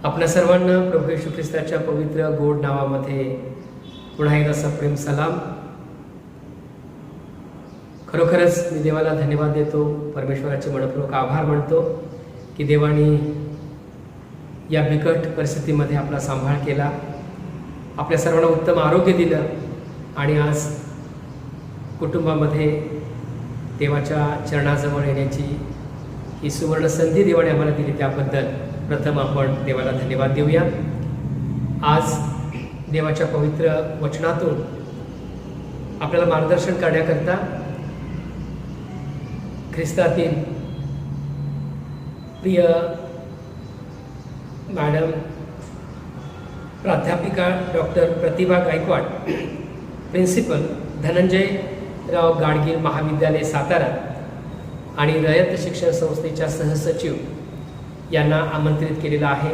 आपल्या सर्वांना प्रभू येशू ख्रिस्ताच्या पवित्र गोड नावामध्ये पुन्हा एकदा सप्रेम सलाम। खरोखरच मी देवाला धन्यवाद देतो, परमेश्वराचे मनपूर्वक आभार मानतो की देवाने या बिकट परिस्थितीमध्ये आपला सांभाळ केला, आपल्या सर्वांना उत्तम आरोग्य दिलं आणि आज कुटुंबामध्ये देवाच्या चरणाजवळ येण्याची ही सुवर्ण संधी देवाने आम्हाला दिली, त्याबद्दल प्रथम आपण देवाला धन्यवाद देऊया। आज देवाच्या पवित्र वचनातून आपल्याला मार्गदर्शन करण्याकरता ख्रिस्तातील प्रिय मॅडम प्राध्यापिका डॉक्टर प्रतिभा गायकवाड, प्रिन्सिपल धनंजयराव गाडगीळ महाविद्यालय सातारा आणि रयत शिक्षण संस्थेच्या सहसचिव यांना आमंत्रित केलेलं आहे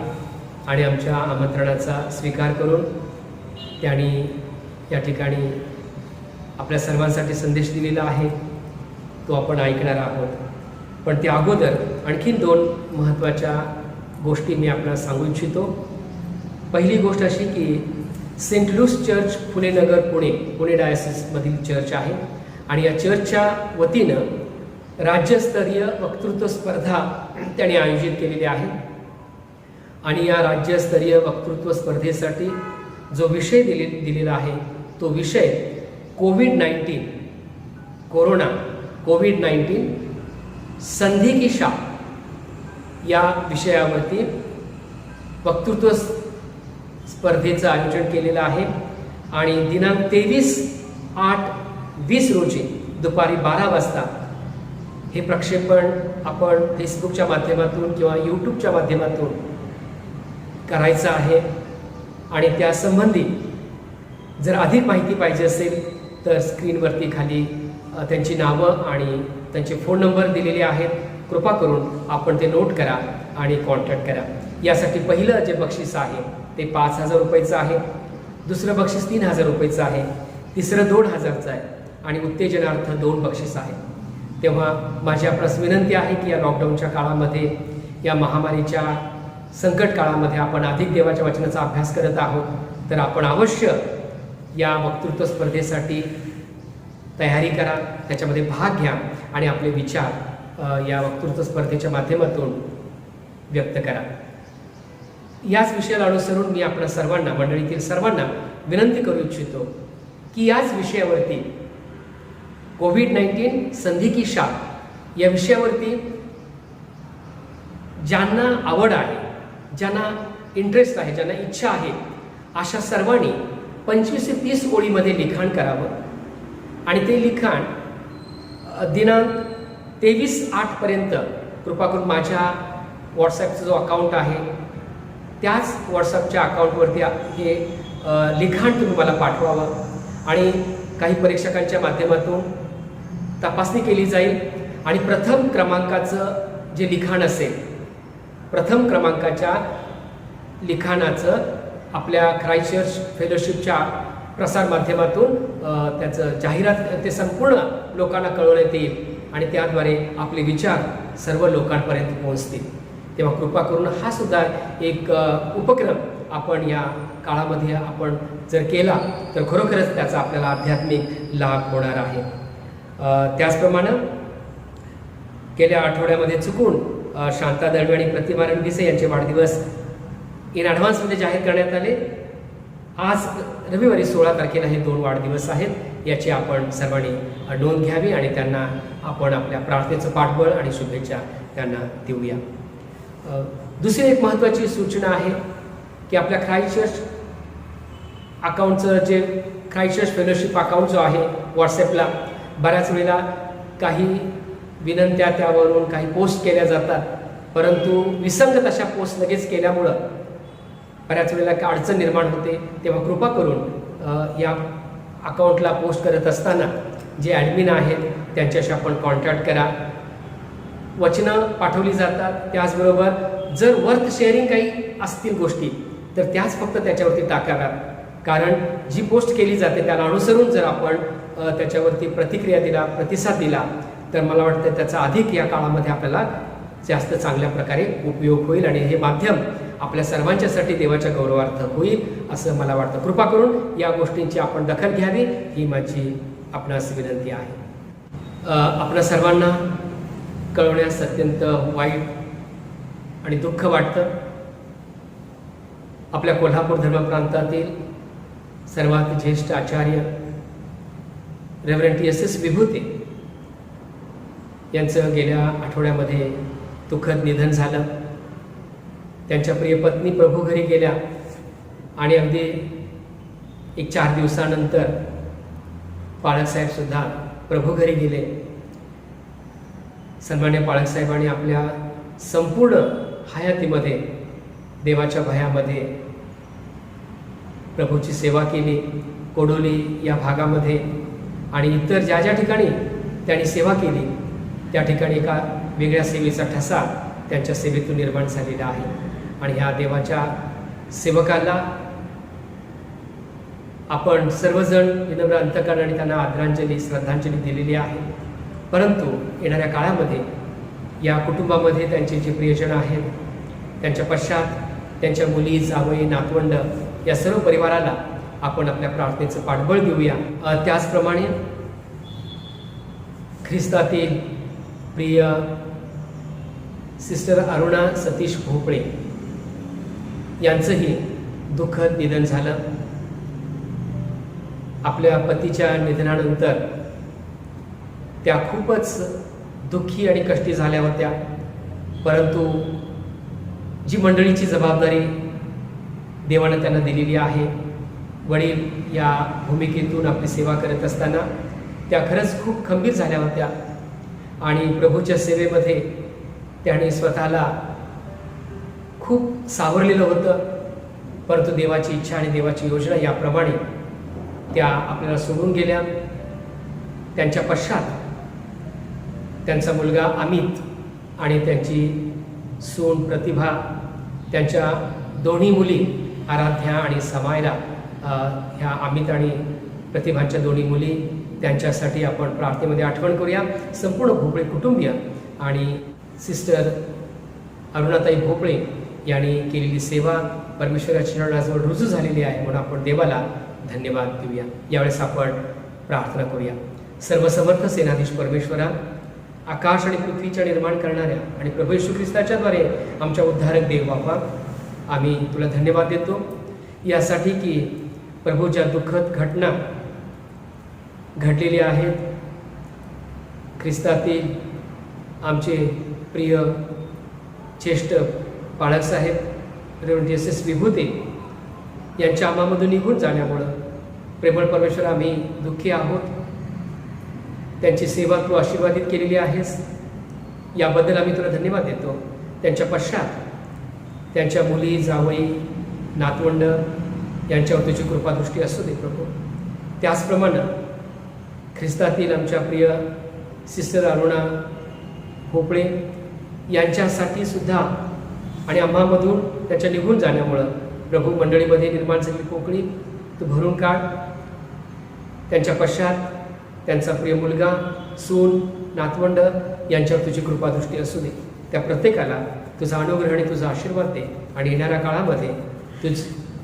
आणि आमच्या आमंत्रणाचा स्वीकार करून त्यांनी या ठिकाणी आपल्या सर्वांसाठी संदेश दिलेला आहे, तो आपण ऐकणार आहोत। पण त्या अगोदर आणखीन दोन महत्त्वाच्या गोष्टी मी आपल्याला सांगू इच्छितो। पहिली गोष्ट अशी की Saint Louis church Phulenagar Pune डायसिसमधील चर्च आहे आणि या चर्चच्या वतीनं राज्यस्तरीय वक्तृत्व स्पर्धा त्यांनी आयोजित केलेली आहे आणि या राज्यस्तरीय वक्तृत्व स्पर्धेसाठी जो विषय दिलेला आहे तो विषय कोविड-19 संधी की शाप या विषयावरती वक्तृत्व स्पर्धेचं आयोजन केलेलं आहे आणि दिनांक 23/8/20 रोजी दुपारी 12 वाजता हे प्रक्षेपण आपण फेसबुकच्या माध्यमातून किंवा यूट्यूबच्या माध्यमातून करायचं आहे आणि त्यासंबंधी जर अधिक माहिती पाहिजे असेल तर स्क्रीनवरती खाली त्यांची नावं आणि त्यांचे फोन नंबर दिलेले आहेत, कृपा करून आपण ते नोट करा आणि कॉन्टॅक्ट करा। यासाठी पहिलं जे बक्षीस आहे ते 5,000 रुपयाचं आहे, दुसरं बक्षीस 3,000 रुपयाचं आहे, तिसरं 2,000चं आहे आणि उत्तेजनार्थ 2 बक्षीस आहे। तेव्हा माझी आपणास विनंती आहे की या लॉकडाऊनच्या काळामध्ये, या महामारीच्या संकट काळामध्ये आपण अधिक देवाच्या वचनाचा अभ्यास करत आहोत, तर आपण अवश्य या वक्तृत्व स्पर्धेसाठी तयारी करा, त्याच्यामध्ये भाग घ्या आणि आपले विचार या वक्तृत्व स्पर्धेच्या माध्यमातून व्यक्त करा। याच विषयाला अनुसरून मी आपल्या सर्वांना, मंडळीतील सर्वांना विनंती करू इच्छितो की याच विषयावरती कोविड-19 संधी की शाप या विषयावरती ज्यांना आवड आहे, ज्यांना इंटरेस्ट आहे, ज्यांना इच्छा आहे, अशा सर्वांनी 25 ते 30 ओळीमध्ये लिखाण करावं आणि ते लिखाण दिनांक 23/8 पर्यंत कृपा करून माझ्या व्हॉट्सॲपचा जो अकाउंट आहे त्याच व्हॉट्सॲपच्या अकाउंटवरती हे लिखाण तुम्ही मला पाठवावं आणि काही परीक्षकांच्या माध्यमातून तपासणी केली जाईल आणि प्रथम क्रमांकाचं जे लिखाण असेल, प्रथम क्रमांकाच्या लिखाणाचं आपल्या ख्राइस्ट चर्च फेलोशिपच्या प्रसारमाध्यमातून त्याचं जाहिरात ते संपूर्ण लोकांना कळवण्यात येईल आणि त्याद्वारे आपले विचार सर्व लोकांपर्यंत पोहोचतील। तेव्हा कृपा करून हा सुद्धा एक उपक्रम आपण या काळामध्ये आपण जर केला तर खरोखरच त्याचा आपल्याला आध्यात्मिक लाभ होणार आहे। त्याचप्रमाणे गेल्या आठवड्यामध्ये चुकून शांता दळवे आणि प्रतिमा रणपिसे यांचे वाढदिवस इन ॲडव्हान्समध्ये जाहीर करण्यात आले। आज रविवारी 16 तारखेला हे 2 वाढदिवस आहेत, याची आपण सर्वांनी नोंद घ्यावी आणि त्यांना आपण आपल्या प्रार्थनेचं पाठबळ आणि शुभेच्छा त्यांना देऊया। दुसरी एक महत्त्वाची सूचना आहे की आपल्या ख्राइस्ट चर्च अकाउंटचं जे ख्राइस्ट चर्च फेलोशिप अकाउंट जो आहे व्हॉट्सॲपला, बऱ्याच वेळेला काही विनंत्या त्यावरून काही पोस्ट केल्या जातात, परंतु विसंगत अशा पोस्ट लगेच केल्यामुळं बऱ्याच वेळेला अडचण निर्माण होते। तेव्हा कृपा करून या अकाउंटला पोस्ट करत असताना जे ॲडमिन आहेत त्यांच्याशी आपण कॉन्टॅक्ट करा। वचनं पाठवली जातात, त्याचबरोबर जर वर्थ शेअरिंग काही असतील गोष्टी तर त्याच फक्त त्याच्यावरती टाकाव्यात, कारण जी पोस्ट केली जाते त्याला अनुसरून जर आपण त्याच्यावरती प्रतिक्रिया दिला, प्रतिसाद दिला तर मला वाटतं त्याचा अधिक या काळामध्ये आपल्याला जास्त चांगल्या प्रकारे उपयोग होईल आणि हे माध्यम आपल्या सर्वांच्यासाठी देवाच्या गौरवार्थ होईल असं मला वाटतं. कृपा करून या गोष्टींची आपण दखल घ्यावी ही माझी आपणास विनंती आहे. आपल्या सर्वांना कळवण्यास अत्यंत वाईट आणि दुःख वाटतं. आपल्या कोल्हापूर धर्मप्रांतातील सर्वात ज्येष्ठ आचार्य रेव्हरंड एस विभूते यांचं गेल्या आठवड्यामध्ये दुःखद निधन झालं. त्यांच्या प्रिय पत्नी प्रभू घरी गेल्या आणि अगदी एक 4 दिवसानंतर पाळकसाहेबसुद्धा प्रभू घरी गेले. सन्मान्य पाळकसाहेबांनी आपल्या संपूर्ण हयातीमध्ये देवाच्या भयामध्ये प्रभूची सेवा केली. कोडोली या भागामध्ये आणि इतर ज्या ज्या ठिकाणी त्यांनी सेवा केली त्या ठिकाणी एका वेगळ्या सेवेचा ठसा त्यांच्या सेवेतून निर्माण झालेला आहे. आणि ह्या देवाच्या सेवकाला आपण सर्वजण विनम्र अंतकरणाने त्यांना आदरांजली श्रद्धांजली दिलेली आहे. परंतु येणाऱ्या काळामध्ये या कुटुंबामध्ये त्यांचे जे प्रियजन आहेत त्यांच्या पश्चात त्यांच्या मुली जावई नातवंड या सर्व परिवाराला आपण आपल्या प्रार्थनेचं पाठबळ देऊया. त्याचप्रमाणे ख्रिस्तातील प्रिय सिस्टर अरुणा सतीश भोपळे यांचंही दुःखद निधन झालं. आपल्या पतीच्या निधनानंतर त्या खूपच दुःखी आणि कष्टी झाल्या होत्या. परंतु जी मंडळीची जबाबदारी देवानं त्यांना दिलेली आहे, वडील या भूमिकेतून आपली सेवा करत असताना त्या खरंच खूप खंबीर झाल्या होत्या आणि प्रभूच्या सेवेमध्ये त्याने स्वतःला खूप सावरलेलं होतं. परंतु देवाची इच्छा आणि देवाची योजना याप्रमाणे त्या आपल्याला सोडून गेल्या. त्यांच्या पश्चात त्यांचा मुलगा अमित आणि त्यांची सून प्रतिभा, त्यांच्या दोन्ही मुली आराध्या आणि समायला, ह्या अमित आणि प्रतिभांच्या दोन्ही मुली, त्यांच्यासाठी आपण प्रार्थनेमध्ये आठवण करूया. संपूर्ण भोपळे कुटुंबीय आणि सिस्टर अरुणाताई भोपळे यांनी केलेली सेवा परमेश्वराच्या चरणाजवळ रुजू झालेली आहे म्हणून आपण देवाला धन्यवाद देऊया. यावेळेस आपण प्रार्थना करूया. सर्वसमर्थ सेनाधीश परमेश्वरा, आकाश आणि पृथ्वीच्या निर्माण करणाऱ्या आणि प्रभू येशू ख्रिस्ताच्याद्वारे आमच्या उद्धारक देव बापा, आम्ही तुला धन्यवाद देतो यासाठी की प्रभूच्या दुःखद घटना घडलेल्या आहेत. ख्रिस्तातील आमचे प्रिय ज्येष्ठ बाळकसाहेब रेव्हरंड एस विभूते यांच्या आम्हामधून निघून जाण्यामुळं प्रेमळ परमेश्वर आम्ही दुःखी आहोत. त्यांची सेवा तू आशीर्वादित केलेली आहेस, याबद्दल आम्ही तुला धन्यवाद देतो. त्यांच्या पश्चात त्यांच्या मुली जावई नातवंड यांच्यावर तुझी कृपादृष्टी असू दे प्रभू. त्याचप्रमाणे ख्रिस्तातील आमच्या प्रिय सिस्टर अरुणा भोपळे यांच्यासाठी सुद्धा आणि आम्हामधून त्याच्या निघून जाण्यामुळं प्रभू मंडळीमध्ये निर्माण झालेली पोकळी तू भरून काढ. त्यांच्या पश्चात त्यांचा प्रिय मुलगा सून नातवंड यांच्यावर तुझी कृपादृष्टी असू दे. त्या प्रत्येकाला तुझा अनुग्रह आणि तुझा आशीर्वाद दे आणि येणाऱ्या काळामध्ये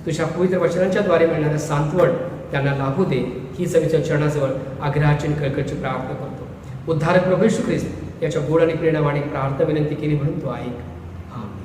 तुझ्या पवित्र वचनांच्याद्वारे मिळणारं सांत्वन त्यांना लाभू दे. ही सविच्या चरणाजवळ आग्रहाची आणि कळकळीची प्रार्थना करतो. उद्धारक प्रभू येशू ख्रिस्त याच्या गोड आणि प्रेरणावाणी प्रार्थना विनंती केली म्हणून तो ऐक. आमेन.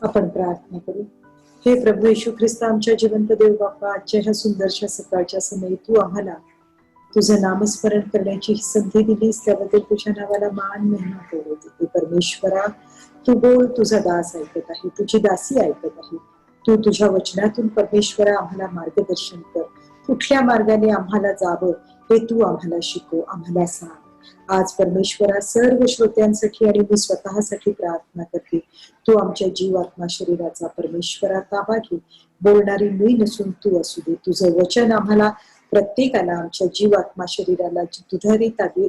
आपण प्रार्थना करू. हे प्रभू येशू ख्रिस्त, आमच्या जिवंत देव बाप्पा, आजच्या ह्या सुंदरशा सकाळच्या समयी तू आम्हाला तुझं नामस्मरण करण्याची संधी दिलीस, त्याबद्दल तुझ्या नावाला मान महिमा करू. हे परमेश्वरा, तू बोल, तुझा दास ऐकत आहे, तुझी दासी ऐकत आहे. तू तुझ्या वचनातून परमेश्वरा आम्हाला मार्गदर्शन कर. कुठल्या मार्गाने आम्हाला जावं हे तू आम्हाला शिकव, आम्हाला सांग. आज परमेश्वरा सर्व श्रोत्यांसाठी आणि मी स्वतःसाठी प्रार्थना करते. तू आमच्या जीव आत्मा शरीराचा परमेश्वरा ताबा घे. बोलणारी मी नसून तू असू दे. तुझं वचन आम्हाला प्रत्येकाला आमच्या जीव आत्मा शरीराला दुधारी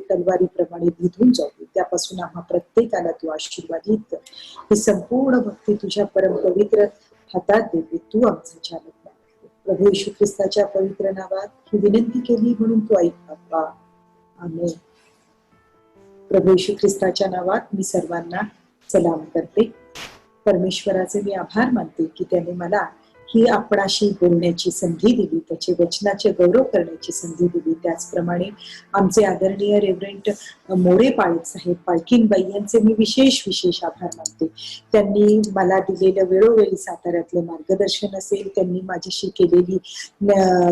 तलवारीप्रमाणे भिधून जाऊ दे. त्यापासून आम्हा प्रत्येकाला तू आशीर्वादित कर. ही संपूर्ण भक्ती तुझ्या परम पवित्र हातात देते. तू आमचा चालक आहे. प्रभू येशू ख्रिस्ताच्या पवित्र नावात ही विनंती केली म्हणून तू ऐक बाप्पा. आमेन. प्रभू येशू ख्रिस्ताच्या नावात मी सर्वांना सलाम करते. परमेश्वराचे मी आभार मानते की त्याने मला ही आपणाशी बोलण्याची संधी दिली, त्याचे वचनाचे गौरव करण्याची संधी दिली. त्याचप्रमाणे आमचे आदरणीय रेव्हरंट मोरे पाळक साहेब पालखीनबाई यांचे मी विशेष आभार मानते. त्यांनी मला दिलेलं वेळोवेळी साताऱ्यातलं मार्गदर्शन असेल, त्यांनी माझ्याशी केलेली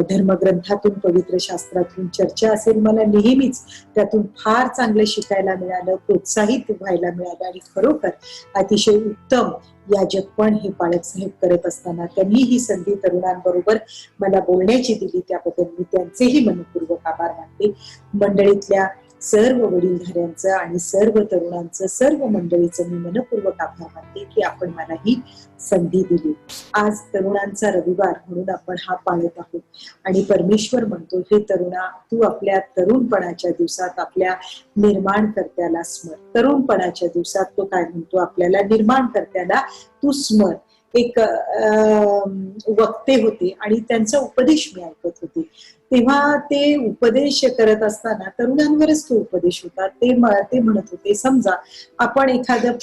धर्मग्रंथातून पवित्र शास्त्रातून चर्चा असेल, मला नेहमीच त्यातून फार चांगलं शिकायला मिळालं, प्रोत्साहित व्हायला मिळालं आणि खरोखर अतिशय उत्तम याजक पण हे पाळक साहेब करत असताना त्यांनी ही संधी तरुणांबरोबर मला बोलण्याची दिली, त्याबद्दल मी त्यांचेही मनपूर्वक आभार मानते. मंडळीतल्या सर्व वडीलधाऱ्यांचं आणि सर्व तरुणांचं, सर्व मंडळीचं मी मनपूर्वक आभार मानते की आपण मला ही संधी दिली. आज तरुणांचा रविवार म्हणून आपण हा पाळत आहोत आणि परमेश्वर म्हणतो, हे तरुणा, तू आपल्या तरुणपणाच्या दिवसात आपल्या निर्माणकर्त्याला स्मर. तरुणपणाच्या दिवसात तो काय म्हणतो, आपल्याला निर्माणकर्त्याला तू स्मर. एक वक्ते होते आणि त्यांचा उपदेश मी ऐकत होते. तेव्हा ते उपदेश करत असताना तरुणांवरच तो उपदेश होता. ते म्हणत होते, समजा आपण एखादं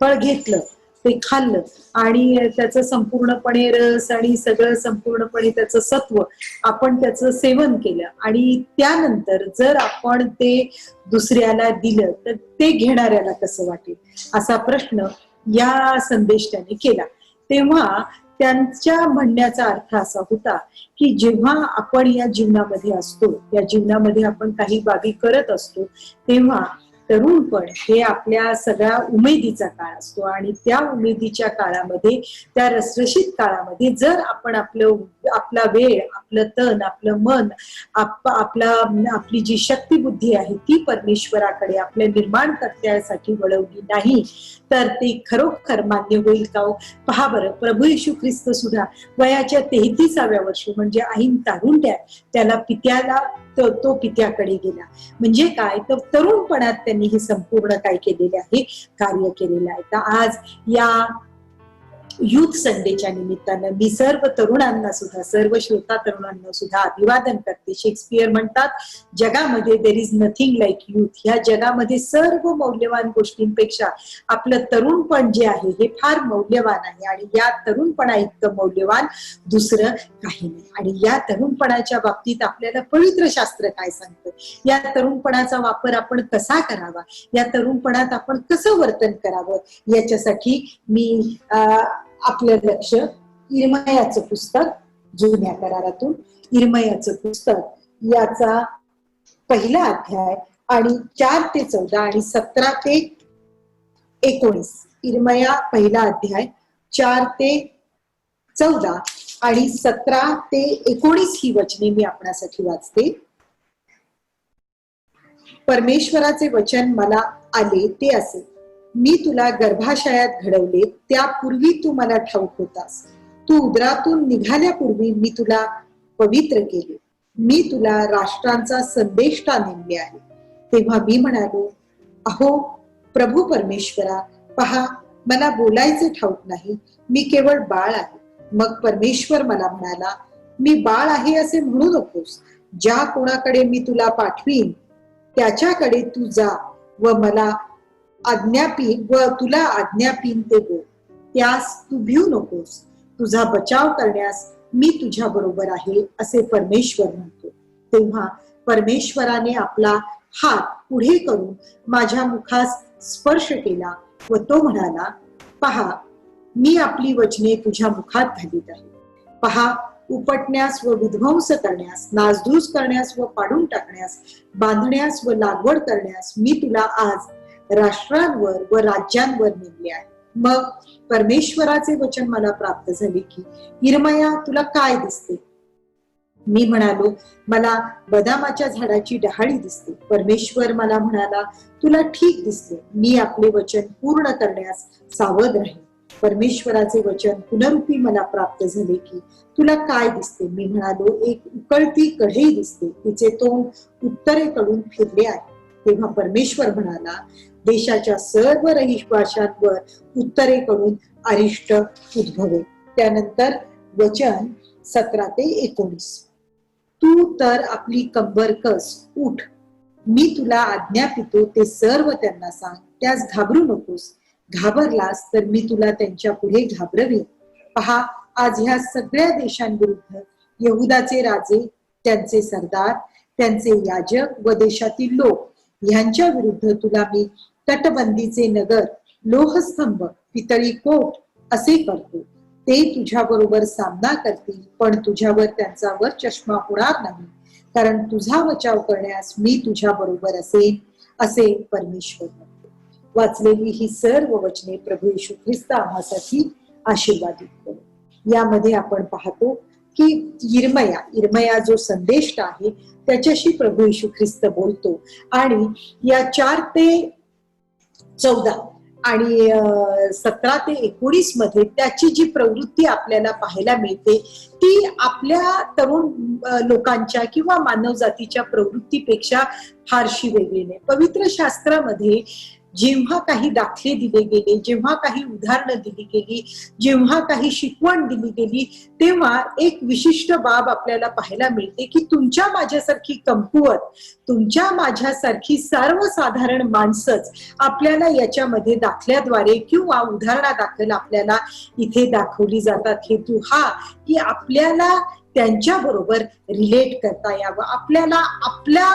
फळ घेतलं, ते खाल्लं आणि त्याचं संपूर्णपणे रस आणि सगळं संपूर्णपणे त्याचं सत्व आपण त्याचं सेवन केलं आणि त्यानंतर जर आपण ते दुसऱ्याला दिलं तर ते घेणाऱ्याला कसं वाटेल, असा प्रश्न या संदेश त्याने केला. तेव्हा त्यांच्या म्हणण्याचा अर्थ असा होता की जेव्हा आपण या जीवनामध्ये असतो, या जीवनामध्ये आपण काही बाबी करत असतो, तेव्हा तरुणपण हे आपल्या सगळ्या उमेदीचा काळ असतो आणि त्या उमेदीच्या काळामध्ये, त्या रसरशीत काळामध्ये जर आपण आपला वेळ, आपलं तन, आपलं मन, आपली जी शक्ती बुद्धी आहे ती परमेश्वराकडे, आपल्या निर्माणकर्त्यासाठी वळवली नाही तर ते खरोखर मान्य होईल का? पहा बरं, प्रभू येशू ख्रिस्त सुद्धा वयाच्या 33व्या वर्षी म्हणजे ऐन तारुण्यात त्याला तो पित्याकडे गेला. म्हणजे काय, तर तरुणपणात त्यांनी हे संपूर्ण काय केलेले आहे, कार्य केलेलं आहे. तर आज या युथ संडेच्या निमित्तानं मी सर्व तरुणांना सुद्धा, सर्व श्रोता तरुणांना सुद्धा अभिवादन करते. शेक्सपियर म्हणतात, जगामध्ये there is nothing like youth. ह्या जगामध्ये सर्व मौल्यवान गोष्टींपेक्षा आपलं तरुणपण जे आहे हे फार मौल्यवान आहे आणि या तरुणपणा इतकं मौल्यवान दुसरं काही नाही. आणि या तरुणपणाच्या बाबतीत आपल्याला पवित्र शास्त्र काय सांगतं, या तरुणपणाचा वापर आपण कसा करावा, या तरुणपणात आपण कसं वर्तन करावं, याच्यासाठी मी आपलं लक्ष इर्मयाचं पुस्तक, जुन्या करारातून इर्मयाचं पुस्तक याचा पहिला अध्याय आणि 4 ते 14 आणि 17 ते 19, इर्मया पहिला अध्याय 4 ते 14 आणि 17 ते 19 ही वचने मी आपणासाठी वाचते. परमेश्वराचे वचन मला आले ते असे, मी तुला गर्भाशयात घडवले, त्यापूर्वी तू मला ठाऊक होतास. तू उदरातून निघाल्यापूर्वी मी तुला पवित्र केले. मी तुला राष्ट्रांचा संदेष्टा नेमले आहे. तेव्हा मी म्हणालो, अहो प्रभू परमेश्वरा, पहा, मला बोलायचे ठाऊक नाही, मी केवळ बाळ आहे. मग परमेश्वर मला म्हणाला, मी बाळ आहे असे म्हणू नकोस. ज्या कोणाकडे मी तुला पाठवीन त्याच्याकडे तू जा व तुला आज्ञापीन ते बोल. त्यास तू भिऊ नकोस. तुझा बचाव करण्यास मी तुझ्या बरोबर आहे असे परमेश्वर म्हणतो. तेव्हा परमेश्वराने आपला हात पुढे करून माझ्या मुखास स्पर्श केला व तो म्हणाला, पहा, मी आपली वचने तुझ्या मुखात घालीत आहे. पहा, उपटण्यास व विध्वंस करण्यास, नासधूस करण्यास व पाडून टाकण्यास, बांधण्यास व लागवड करण्यास मी तुला आज राष्ट्रांवर व राज्यांवर नेमले आहे. मग परमेश्वराचे वचन मला प्राप्त झाले की, यिर्मया, तुला काय दिसते? मी म्हणालो, मला बदामाच्या झाडाची डहाळी दिसते. परमेश्वर मला म्हणाला, तुला ठीक दिसते. मी आपले वचन पूर्ण करण्यास सावध राहील. परमेश्वराचे वचन पुनरुक्ती मला प्राप्त झाले की, तुला काय दिसते? मी म्हणालो, एक उकळती कढई दिसते. तिचे तोंड उत्तरेकडून फिरले आहे. तेव्हा परमेश्वर म्हणाला, देशाच्या सर्व रहिवाशांवर उत्तरेकडून अरिष्ट उद्भवेल. त्यानंतर वचन 17 ते 19. तू तर आपली कंबर कस, उठ. मी तुला आज्ञापितो ते सर्व त्यांना सांग. त्यास घाबरू नकोस. घाबरलास तर मी तुला त्यांच्या पुढे घाबरवीन. पहा, आज ह्या सगळ्या देशांविरुद्ध यहुदाचे राजे, त्यांचे सरदार, त्यांचे याजक व देशातील लोक ह्यांच्या विरुद्ध तुला मी तटबंदीचे नगर, लोहस्तंभ, पितळी कोट असे करतो. ते तुझ्या बरोबर सामना करतील, पण तुझ्यावर त्यांचा वर चष्मा होणार नाही, कारण तुझा बचाव करण्यास मी तुझ्या बरोबर असेन, असे परमेश्वर म्हणतो. वाचलेली ही सर्व वचने प्रभू येशू ख्रिस्त आम्हासाठी आशीर्वादित करो. यामध्ये आपण पाहतो की यिर्मया जो संदेष्ट आहे त्याच्याशी प्रभू येशू ख्रिस्त बोलतो. आणि या 4 ते 14 आणि 17 ते 19 मध्ये त्याची जी प्रवृत्ती आपल्याला पाहायला मिळते ती आपल्या तरुण लोकांच्या किंवा मानव जातीच्या प्रवृत्तीपेक्षा फारशी वेगळी नाही. पवित्र शास्त्रामध्ये जेव्हा काही दाखले दिले गेले, जेव्हा काही उदाहरणं दिली गेली, जेव्हा काही शिकवण दिली गेली, तेव्हा एक विशिष्ट बाब आपल्याला पाहायला मिळते की तुमच्या माझ्यासारखी कमकुवत, तुमच्या माझ्यासारखी सर्वसाधारण माणसंच आपल्याला याच्यामध्ये दाखल्याद्वारे किंवा उदाहरणादाखल आपल्याला इथे दाखवली जातात. हेतू हा की आपल्याला त्यांच्या बरोबर रिलेट करता यावं, आपल्याला आपल्या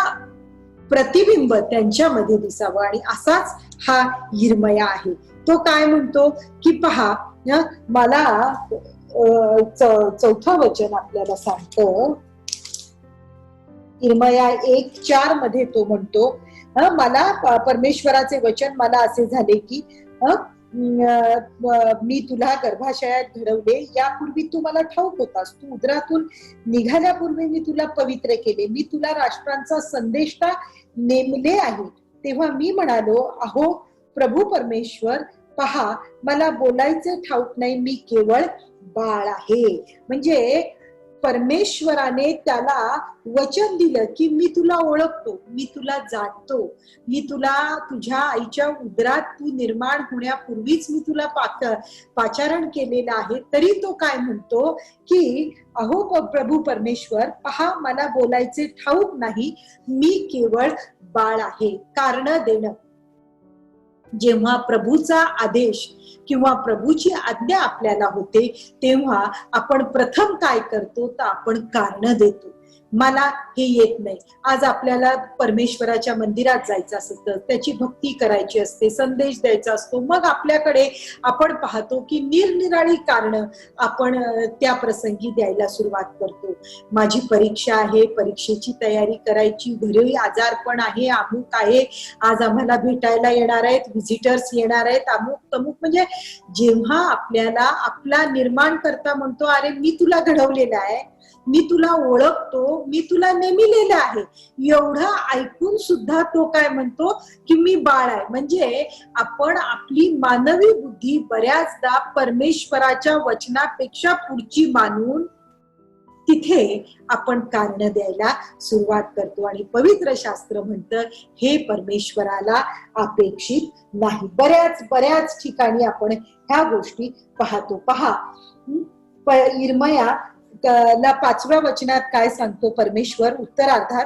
प्रतिबिंब त्यांच्यामध्ये दिसावं. आणि असाच हा यिर्मया आहे. तो काय म्हणतो की पहा, मला 4थं वचन आपल्याला सांगतो. यिर्मया 1:4 मध्ये तो म्हणतो, मला परमेश्वराचे वचन मला असे झाले की, मी तुला गर्भाशयात घडवले, यापूर्वी तू मला ठाऊक होतास. तू उदरातून निघाल्यापूर्वी मी तुला पवित्र केले. मी तुला राष्ट्रांचा संदेष्टा नेमले आहे. तेव्हा मी म्हणालो, अहो प्रभू परमेश्वर, पहा, मला बोलायचे ठाऊक नाही, मी केवळ बाळ आहे. म्हणजे परमेश्वराने त्याला वचन दिलं की मी तुला ओळखतो, मी तुला जाणतो, मी तुला तुझ्या आईच्या उदरात तू निर्माण होण्यापूर्वीच मी तुला पाचारण केलेलं आहे. तरी तो काय म्हणतो की, अहो प्रभू परमेश्वर, पहा, मला बोलायचे ठाऊक नाही, मी केवळ बाळ आहे. कारण देणं, जेव्हा प्रभूचा आदेश किंवा प्रभूची आज्ञा आपल्याला होते तेव्हा आपण प्रथम काय करतो तर आपण कारण देतो. मला हे येत नाही. आज आपल्याला परमेश्वराच्या मंदिरात जायचं असतं, त्याची भक्ती करायची असते, संदेश द्यायचा असतो, मग आपल्याकडे आपण पाहतो की निरनिराळी कारणं आपण त्या प्रसंगी द्यायला सुरुवात करतो. माझी परीक्षा आहे, परीक्षेची तयारी करायची, घरी आजारपण आहे, अमुक आहे, आज आम्हाला भेटायला येणार आहेत, व्हिजिटर्स येणार आहेत, अमुक तमुक. म्हणजे जेव्हा आपल्याला आपला निर्माण करता म्हणतो, अरे मी तुला घडवलेला आहे, मी तुला ओळखतो, मी तुला नेमिलेलं आहे, एवढं ऐकून सुद्धा तो काय म्हणतो की मी बाळ आहे. म्हणजे आपण आपली मानवी बुद्धी बऱ्याचदा परमेश्वराच्या वचनापेक्षा पुढची मानून तिथे आपण कारण द्यायला सुरुवात करतो. आणि पवित्र शास्त्र म्हणतं हे परमेश्वराला अपेक्षित नाही. बऱ्याच ठिकाणी आपण ह्या गोष्टी पाहतो. पहा, यिर्मया ला 5व्या वचनात काय सांगतो परमेश्वर उत्तरार्धात,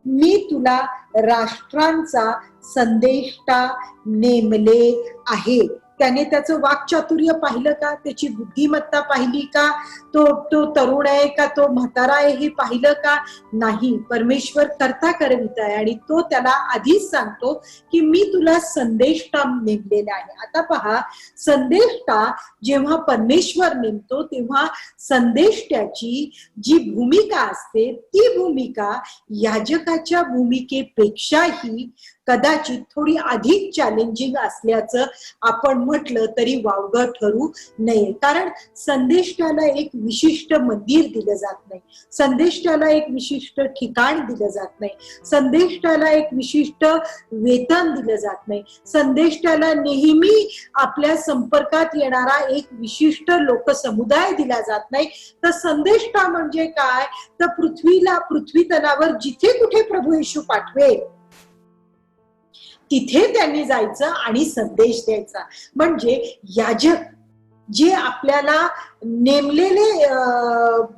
मी तुला राष्ट्रांचा संदेष्टा नेमले आहे. त्याने त्याचं वाक्चातुर्य पाहिलं का? त्याची बुद्धिमत्ता पाहिली का? तो तरुण आहे का तो म्हातारा आहे हे पाहिलं का? नाही. परमेश्वर करता करविता आहे आणि तो त्याला आधीच सांगतो की मी तुला संदेष्टा नेमलेला आहे. आता पहा, संदेष्टा जेव्हा परमेश्वर नेमतो तेव्हा संदेष्ट्याची जी भूमिका असते ती भूमिका याजकाच्या भूमिकेपेक्षाही कदाचित थोडी अधिक चॅलेंजिंग असल्याचं आपण म्हटलं तरी वावगं ठरू नये. कारण संदेष्टाला एक विशिष्ट मंदिर दिलं जात नाही, संदेष्टाला एक विशिष्ट ठिकाण दिलं जात नाही, संदेष्टाला एक विशिष्ट वेतन दिलं जात नाही, संदेष्टाला नेहमी आपल्या संपर्कात येणारा एक विशिष्ट लोकसमुदाय दिला जात नाही. तर संदेष्टा म्हणजे काय? तर पृथ्वी तलावर जिथे कुठे प्रभू येशू पाठवेल तिथे त्यांनी जायचं आणि संदेश द्यायचा. म्हणजे याजक जे आपल्याला नेमलेले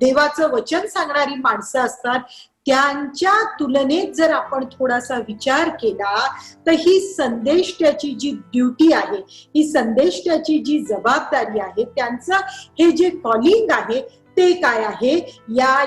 देवाचं वचन सांगणारी माणसं असतात त्यांच्या तुलनेत जर आपण थोडासा विचार केला तर ही संदेष्ट्याची जी ड्युटी आहे, ही संदेष्ट्याची जी जबाबदारी आहे, त्यांचं हे जे कॉलिंग आहे ते काय आहे? या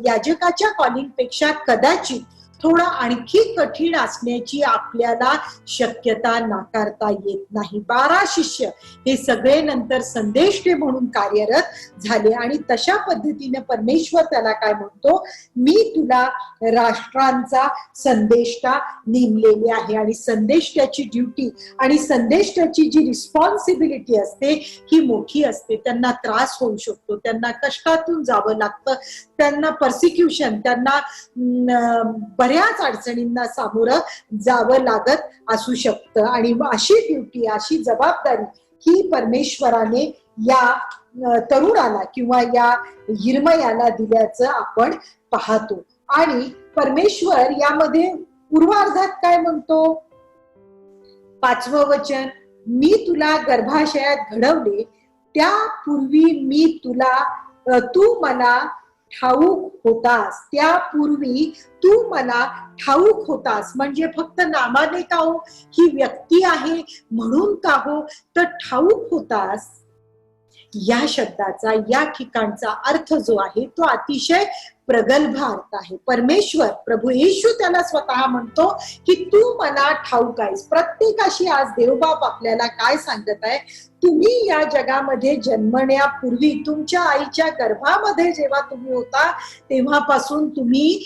याजकाच्या कॉलिंग पेक्षा कदाचित थोडं आणखी कठीण असण्याची आपल्याला शक्यता नाकारता येत नाही. 12 शिष्य हे सगळे नंतर संदेष्टे म्हणून कार्यरत झाले आणि तशा पद्धतीने परमेश्वर त्याला काय म्हणतो? मी तुला राष्ट्रांचा संदेष्टा नेमलेली आहे. आणि संदेष्ट्याची ड्युटी आणि संदेष्ट्याची जी रिस्पॉन्सिबिलिटी असते ही मोठी असते. त्यांना त्रास होऊ शकतो, त्यांना कष्टातून जावं लागतं, त्यांना परसिक्युशन, त्यांना बऱ्याच अडचणींना सामोरं जावं लागत असू शकतं. आणि अशी ड्युटी, अशी जबाबदारी ही परमेश्वराने या तरुणाला किंवा या यिर्मयाला दिल्याचं आपण पाहतो. आणि परमेश्वर यामध्ये पूर्वार्धात काय म्हणतो? 5वं वचन, मी तुला गर्भाशयात घडवले त्यापूर्वी तू मला ठाऊक होतास. त्यापूर्वी तू मला ठाऊक होतास. म्हणजे फक्त नामाने का हो, ही व्यक्ती आहे म्हणून का हो, तर ठाऊक होतास या शब्दाचा, या ठिकाणचा अर्थ जो आहे तो अतिशय प्रगल्भ अर्थ आहे. परमेश्वर प्रभू येशू त्याला स्वतः म्हणतो की तू मला ठाऊक आहेस. प्रत्येकाशी आज देवबाप आपल्याला काय सांगत आहे? तुम्ही या जगामध्ये जन्मण्यापूर्वी तुमच्या आईच्या गर्भामध्ये जेव्हा तुम्ही होता तेव्हापासून तुम्ही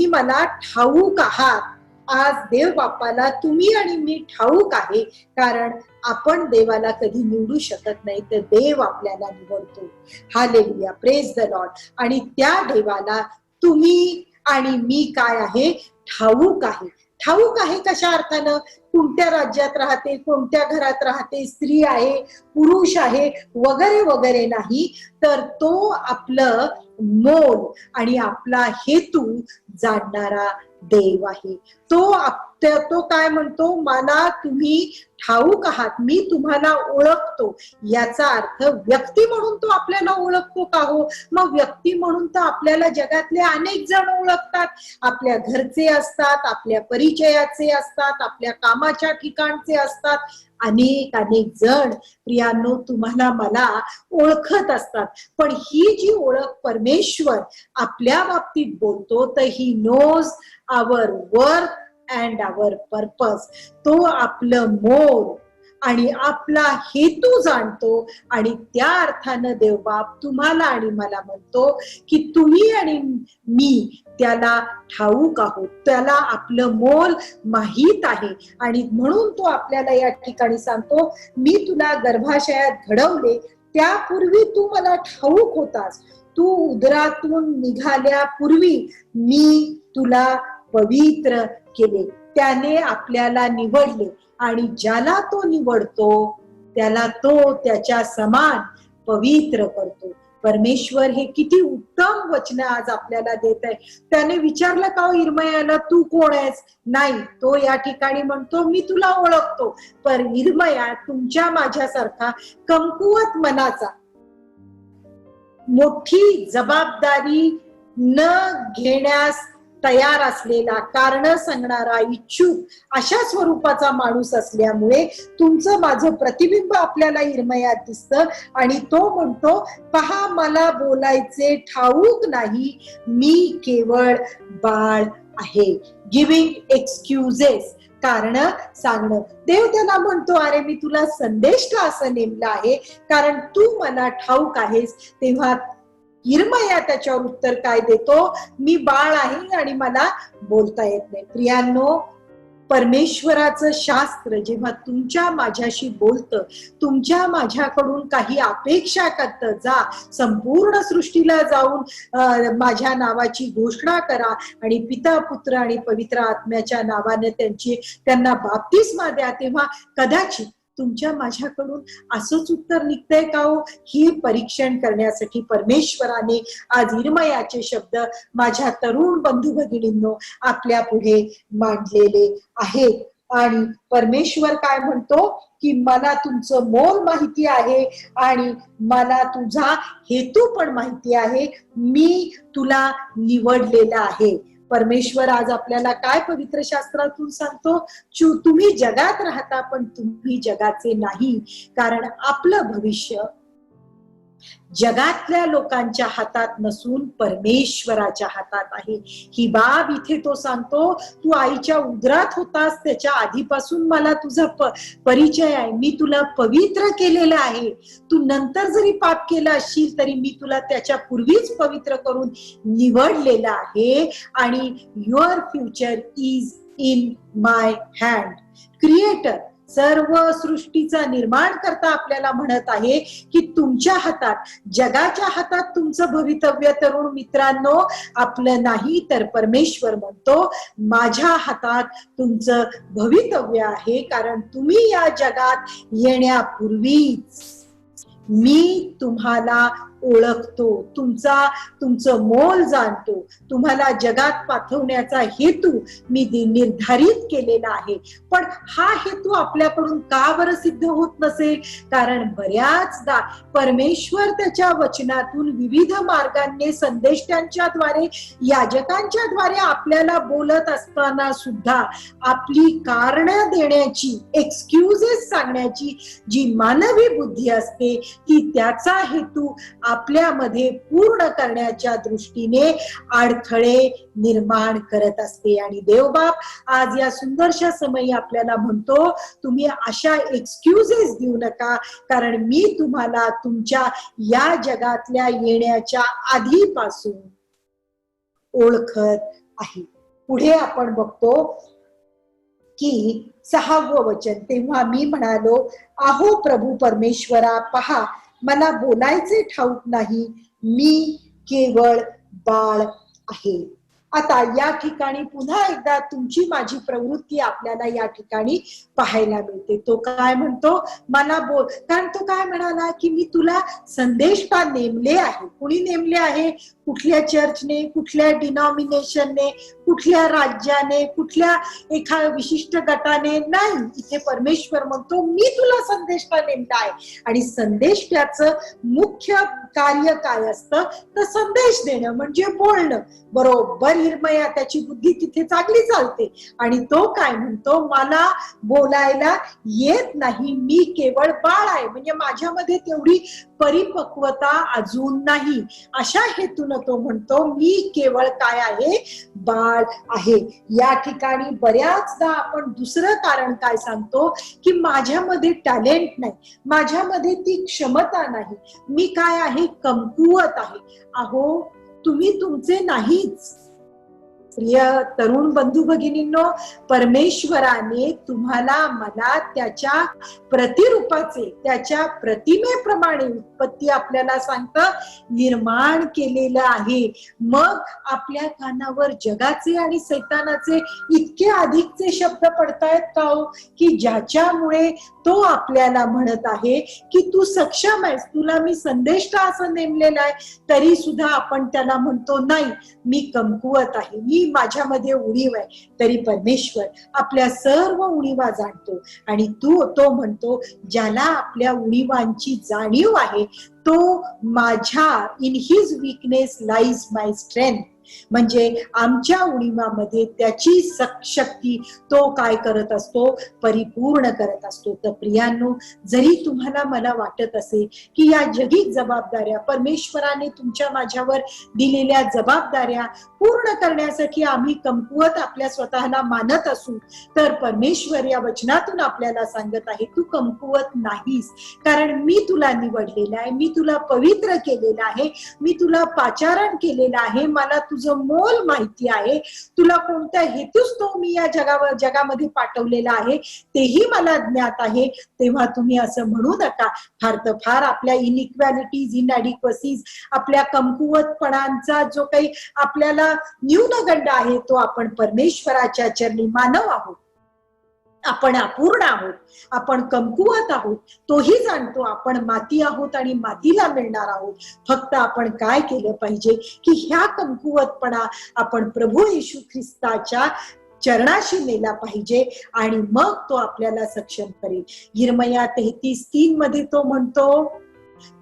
मला ठाऊक आहात. आज देव बापाला तुम्ही आणि मी ठाऊक आहे, कारण आपण देवाला कधी निवडू शकत नाही, तर देव आपल्याला निवडतो. Hallelujah, praise the Lord. आणि त्या देवाला तुम्ही आणि मी काय आहे? ठाऊक आहे. ठाऊक आहे कशा अर्थानं? कोणत्या राज्यात राहते, कोणत्या घरात राहते, स्त्री आहे, पुरुष आहे वगैरे वगैरे नाही, तर तो आपलं मोल आणि आपला हेतू जाणणारा देव आहे. तो काय म्हणतो? मला तुम्ही ठाऊक आहात, मी तुम्हाला ओळखतो. याचा अर्थ व्यक्ती म्हणून तो आपल्याला ओळखतो का हो? मग व्यक्ती म्हणून तर आपल्याला जगातले अनेक जण ओळखतात. आपल्या घरचे असतात, आपल्या परिचयाचे असतात, आपल्या कामाच्या ठिकाणचे असतात. अनेक जण प्रियांनो तुम्हाला मला ओळखत असतात. पण ही जी ओळख परमेश्वर आपल्या बाबतीत बोलतो तर he knows our worth and our purpose. तो आपलं मोल आणि आपला हेतू जाणतो आणि त्या अर्थानं देवबाप तुम्हाला आणि मला म्हणतो की तुम्ही आणि मी त्याला ठाऊक आहोत, त्याला आपलं मोल माहीत आहे. आणि म्हणून तो आपल्याला या ठिकाणी सांगतो, मी तुला गर्भाशयात घडवले त्यापूर्वी तू मला ठाऊक होतास. तू उदरातून निघाल्यापूर्वी मी तुला पवित्र केले. त्याने आपल्याला निवडले आणि ज्याला तो निवडतो त्याला तो त्याच्या समान पवित्र करतो. परमेश्वर हे किती उत्तम वचन आज आपल्याला देत आहे. त्याने विचारलं का यिर्मयाला तू कोण आहेस? नाही, तो या ठिकाणी म्हणतो मी तुला ओळखतो. पण यिर्मया तुमच्या माझ्यासारखा कमकुवत मनाचा, मोठी जबाबदारी न घेण्यास तयार असलेला, कारण सांगणारा, इच्छुक अशा स्वरूपाचा माणूस असल्यामुळे तुमचं माझं प्रतिबिंब आपल्याला इरमयात दिसतं. आणि तो म्हणतो, पहा मला बोलायचे ठाऊक नाही, मी केवळ बाळ आहे. गिव्हिंग एक्सक्युजेस, कारण सांगणं. देव त्याला म्हणतो, अरे मी तुला संदेष्टा असं नेमलं आहे कारण तू मला ठाऊक आहेस. तेव्हा इरमया त्याच्यावर उत्तर काय देतो, मी बाळ आहे आणि मला बोलता येत नाही. प्रियांनो, परमेश्वराचं शास्त्र जेव्हा तुमच्या माझ्याशी बोलतं, तुमच्या माझ्याकडून काही अपेक्षा करतं, जा संपूर्ण सृष्टीला जाऊन माझ्या नावाची घोषणा करा आणि पिता, पुत्र आणि पवित्र आत्म्याच्या नावाने त्यांना बाप्तिस्मा द्या, तेव्हा कदाचित तुमच्या माझ्याकडून असंच उत्तर निघतंय का हो? ही परीक्षण करण्यासाठी परमेश्वराने आज इरमयाचे शब्द माझ्या तरुण बंधू भगिनींनो आपल्या पुढे मांडलेले आहेत. आणि परमेश्वर काय म्हणतो की मला तुमचं मोल माहिती आहे आणि मला तुझा हेतू पण माहिती आहे, मी तुला निवडलेला आहे. परमेश्वर आज आपल्याला काय पवित्र शास्त्रातून सांगतो, तुम्ही जगात राहता पण तुम्ही जगाचे नाही, कारण आपलं भविष्य जगातल्या लोकांच्या हातात नसून परमेश्वराच्या हातात आहे. ही बाब इथे तो सांगतो, तू आईच्या उदरात होतास त्याच्या आधीपासून मला तुझा परिचय आहे, मी तुला पवित्र केलेलं आहे. तू नंतर जरी पाप केलं असशील तरी मी तुला त्याच्या पूर्वीच पवित्र करून निवडलेलं आहे आणि your future is in my hand. Creator, सर्व सृष्टीचा निर्माण करता आपल्याला म्हणत आहे की तुमच्या हातात, जगाच्या हातात तुमचं भवितव्य तरुण मित्रांनो आपलं नाही, तर परमेश्वर म्हणतो माझ्या हातात तुमचं भवितव्य आहे. कारण तुम्ही या जगात येण्यापूर्वीच मी तुम्हाला ओळखतो, तुमचं मोल जाणतो, तुम्हाला जगात पाठवण्याचा हेतू मी निर्धारित केलेला आहे. पण हा हेतू आपल्याकडून का बरं सिद्ध होत नसेल? कारण बऱ्याचदा परमेश्वर त्याच्या वचनातून विविध मार्गांनी संदेष्टांच्या द्वारे, याजकांच्या द्वारे आपल्याला बोलत असताना सुद्धा आपली कारण देण्याची, एक्सक्युजेस सांगण्याची जी मानवी बुद्धी असते ती त्याचा हेतू आपल्यामध्ये पूर्ण करण्याच्या दृष्टीने अडथळे निर्माण करत असते. आणि देवबाप आज या सुंदरशा समयी आपल्याला म्हणतो, तुम्ही अशा एक्सक्युजेस देऊ नका, कारण मी तुम्हाला तुमच्या या जगातल्या येण्याच्या आधीपासून ओळखत आहे. पुढे आपण बघतो की 6वं वचन, तेव्हा मी म्हणालो, आहो प्रभू परमेश्वरा, पहा मला बोलायचे ठाऊक नाही, मी केवळ बाळ आहे. आता या ठिकाणी पुन्हा एकदा तुमची माझी प्रवृत्ती आपल्याला या ठिकाणी पाहायला मिळते. तो काय म्हणतो, मला बोल. कारण तो काय म्हणाला की मी तुला संदेष्टा नेमले आहे. कुणी नेमले आहे? कुठल्या चर्चने, कुठल्या डिनॉमिनेशनने, कुठल्या राज्याने, कुठल्या एका विशिष्ट गटाने नाही. इथे परमेश्वर म्हणतो मी तुला संदेष्टा नेमला आहे. आणि संदेष्ट्याचं मुख्य कार्य काय असतं तर संदेश देणं म्हणजे बोलणं. बरोबर इरमया त्याची बुद्धी तिथे चांगली चालते आणि तो काय म्हणतो, मला बोलायला येत नाही, मी केवळ बाळ आहे. म्हणजे माझ्यामध्ये तेवढी परिपक्वता अजून नाही. अशा हेतून तो म्हणतो मी केवळ काय आहे, बाळ आहे. या ठिकाणी बऱ्याचदा आपण दुसरं कारण काय सांगतो की माझ्यामध्ये टॅलेंट नाही, माझ्यामध्ये ती क्षमता नाही, मी काय आहे, कमकुवत आहे. अहो तुम्ही तुमचे नाहीच. प्रिय तरुण बंधू भगिनींनो, परमेश्वराने तुम्हाला मला त्याच्या प्रतिरूपाचे, त्याच्या प्रतिमेप्रमाणे, उत्पत्ती आपल्याला सांगतं, निर्माण केलेलं आहे. मग आपल्या कानावर जगाचे आणि सैतानाचे इतके अधिकचे शब्द पडतायत का हो, की ज्याच्यामुळे तो आपल्याला म्हणत आहे की तू सक्षम आहेस, तुला मी संदेष्टा असं नेमलेलं आहे, तरी सुद्धा आपण त्याला म्हणतो नाही, मी कमकुवत आहे, मी माझ्यामध्ये उणीव आहे. तरी परमेश्वर आपल्या सर्व उणीवा जाणतो आणि तो म्हणतो ज्याला आपल्या उणीवांची जाणीव आहे तो माझ्या, in his weakness lies my strength. म्हणजे आमच्या उणीवामध्ये त्याची शक्ती तो काय करत असतो, परिपूर्ण करत असतो. तर प्रियांनो, जरी तुम्हाला मला वाटत असेल की या जगिक जबाबदाऱ्या, परमेश्वराने तुमच्या माझ्यावर दिलेल्या जबाबदाऱ्या पूर्ण करण्यासाठी आम्ही कमकुवत आपल्या स्वतःला मानत असू, तर परमेश्वर या वचनातून आपल्याला सांगत आहे, तू कमकुवत नाहीस, कारण मी तुला निवडलेलं आहे, मी तुला पवित्र केलेलं आहे, मी तुला पाचारण केलेलं आहे, मला तुझं मोल माहिती आहे, तुला कोणत्या हेतूस तो मी या जगामध्ये पाठवलेला आहे तेही मला ज्ञात आहे. तेव्हा तुम्ही असं म्हणू नका, फार तर फार आपल्या इनइक्वॅलिटीज, इनॲडिक्वसीज, आपल्या कमकुवतपणांचा जो काही आपल्याला न्यूनगंड आहे तो आपण परमेश्वराच्या चरणी, मानव आहोत, आपण अपूर्ण आहोत, आपण कमकुवत आहोत, तोही जाणतो, आपण माती आहोत आणि मातीला मिळणार आहोत. फक्त आपण काय केलं पाहिजे की ह्या कमकुवतपणा आपण प्रभू येशू ख्रिस्ताच्या चरणाशी नेला पाहिजे आणि मग तो आपल्याला सक्षम करेल. यिर्मया 33:3 मध्ये तो म्हणतो,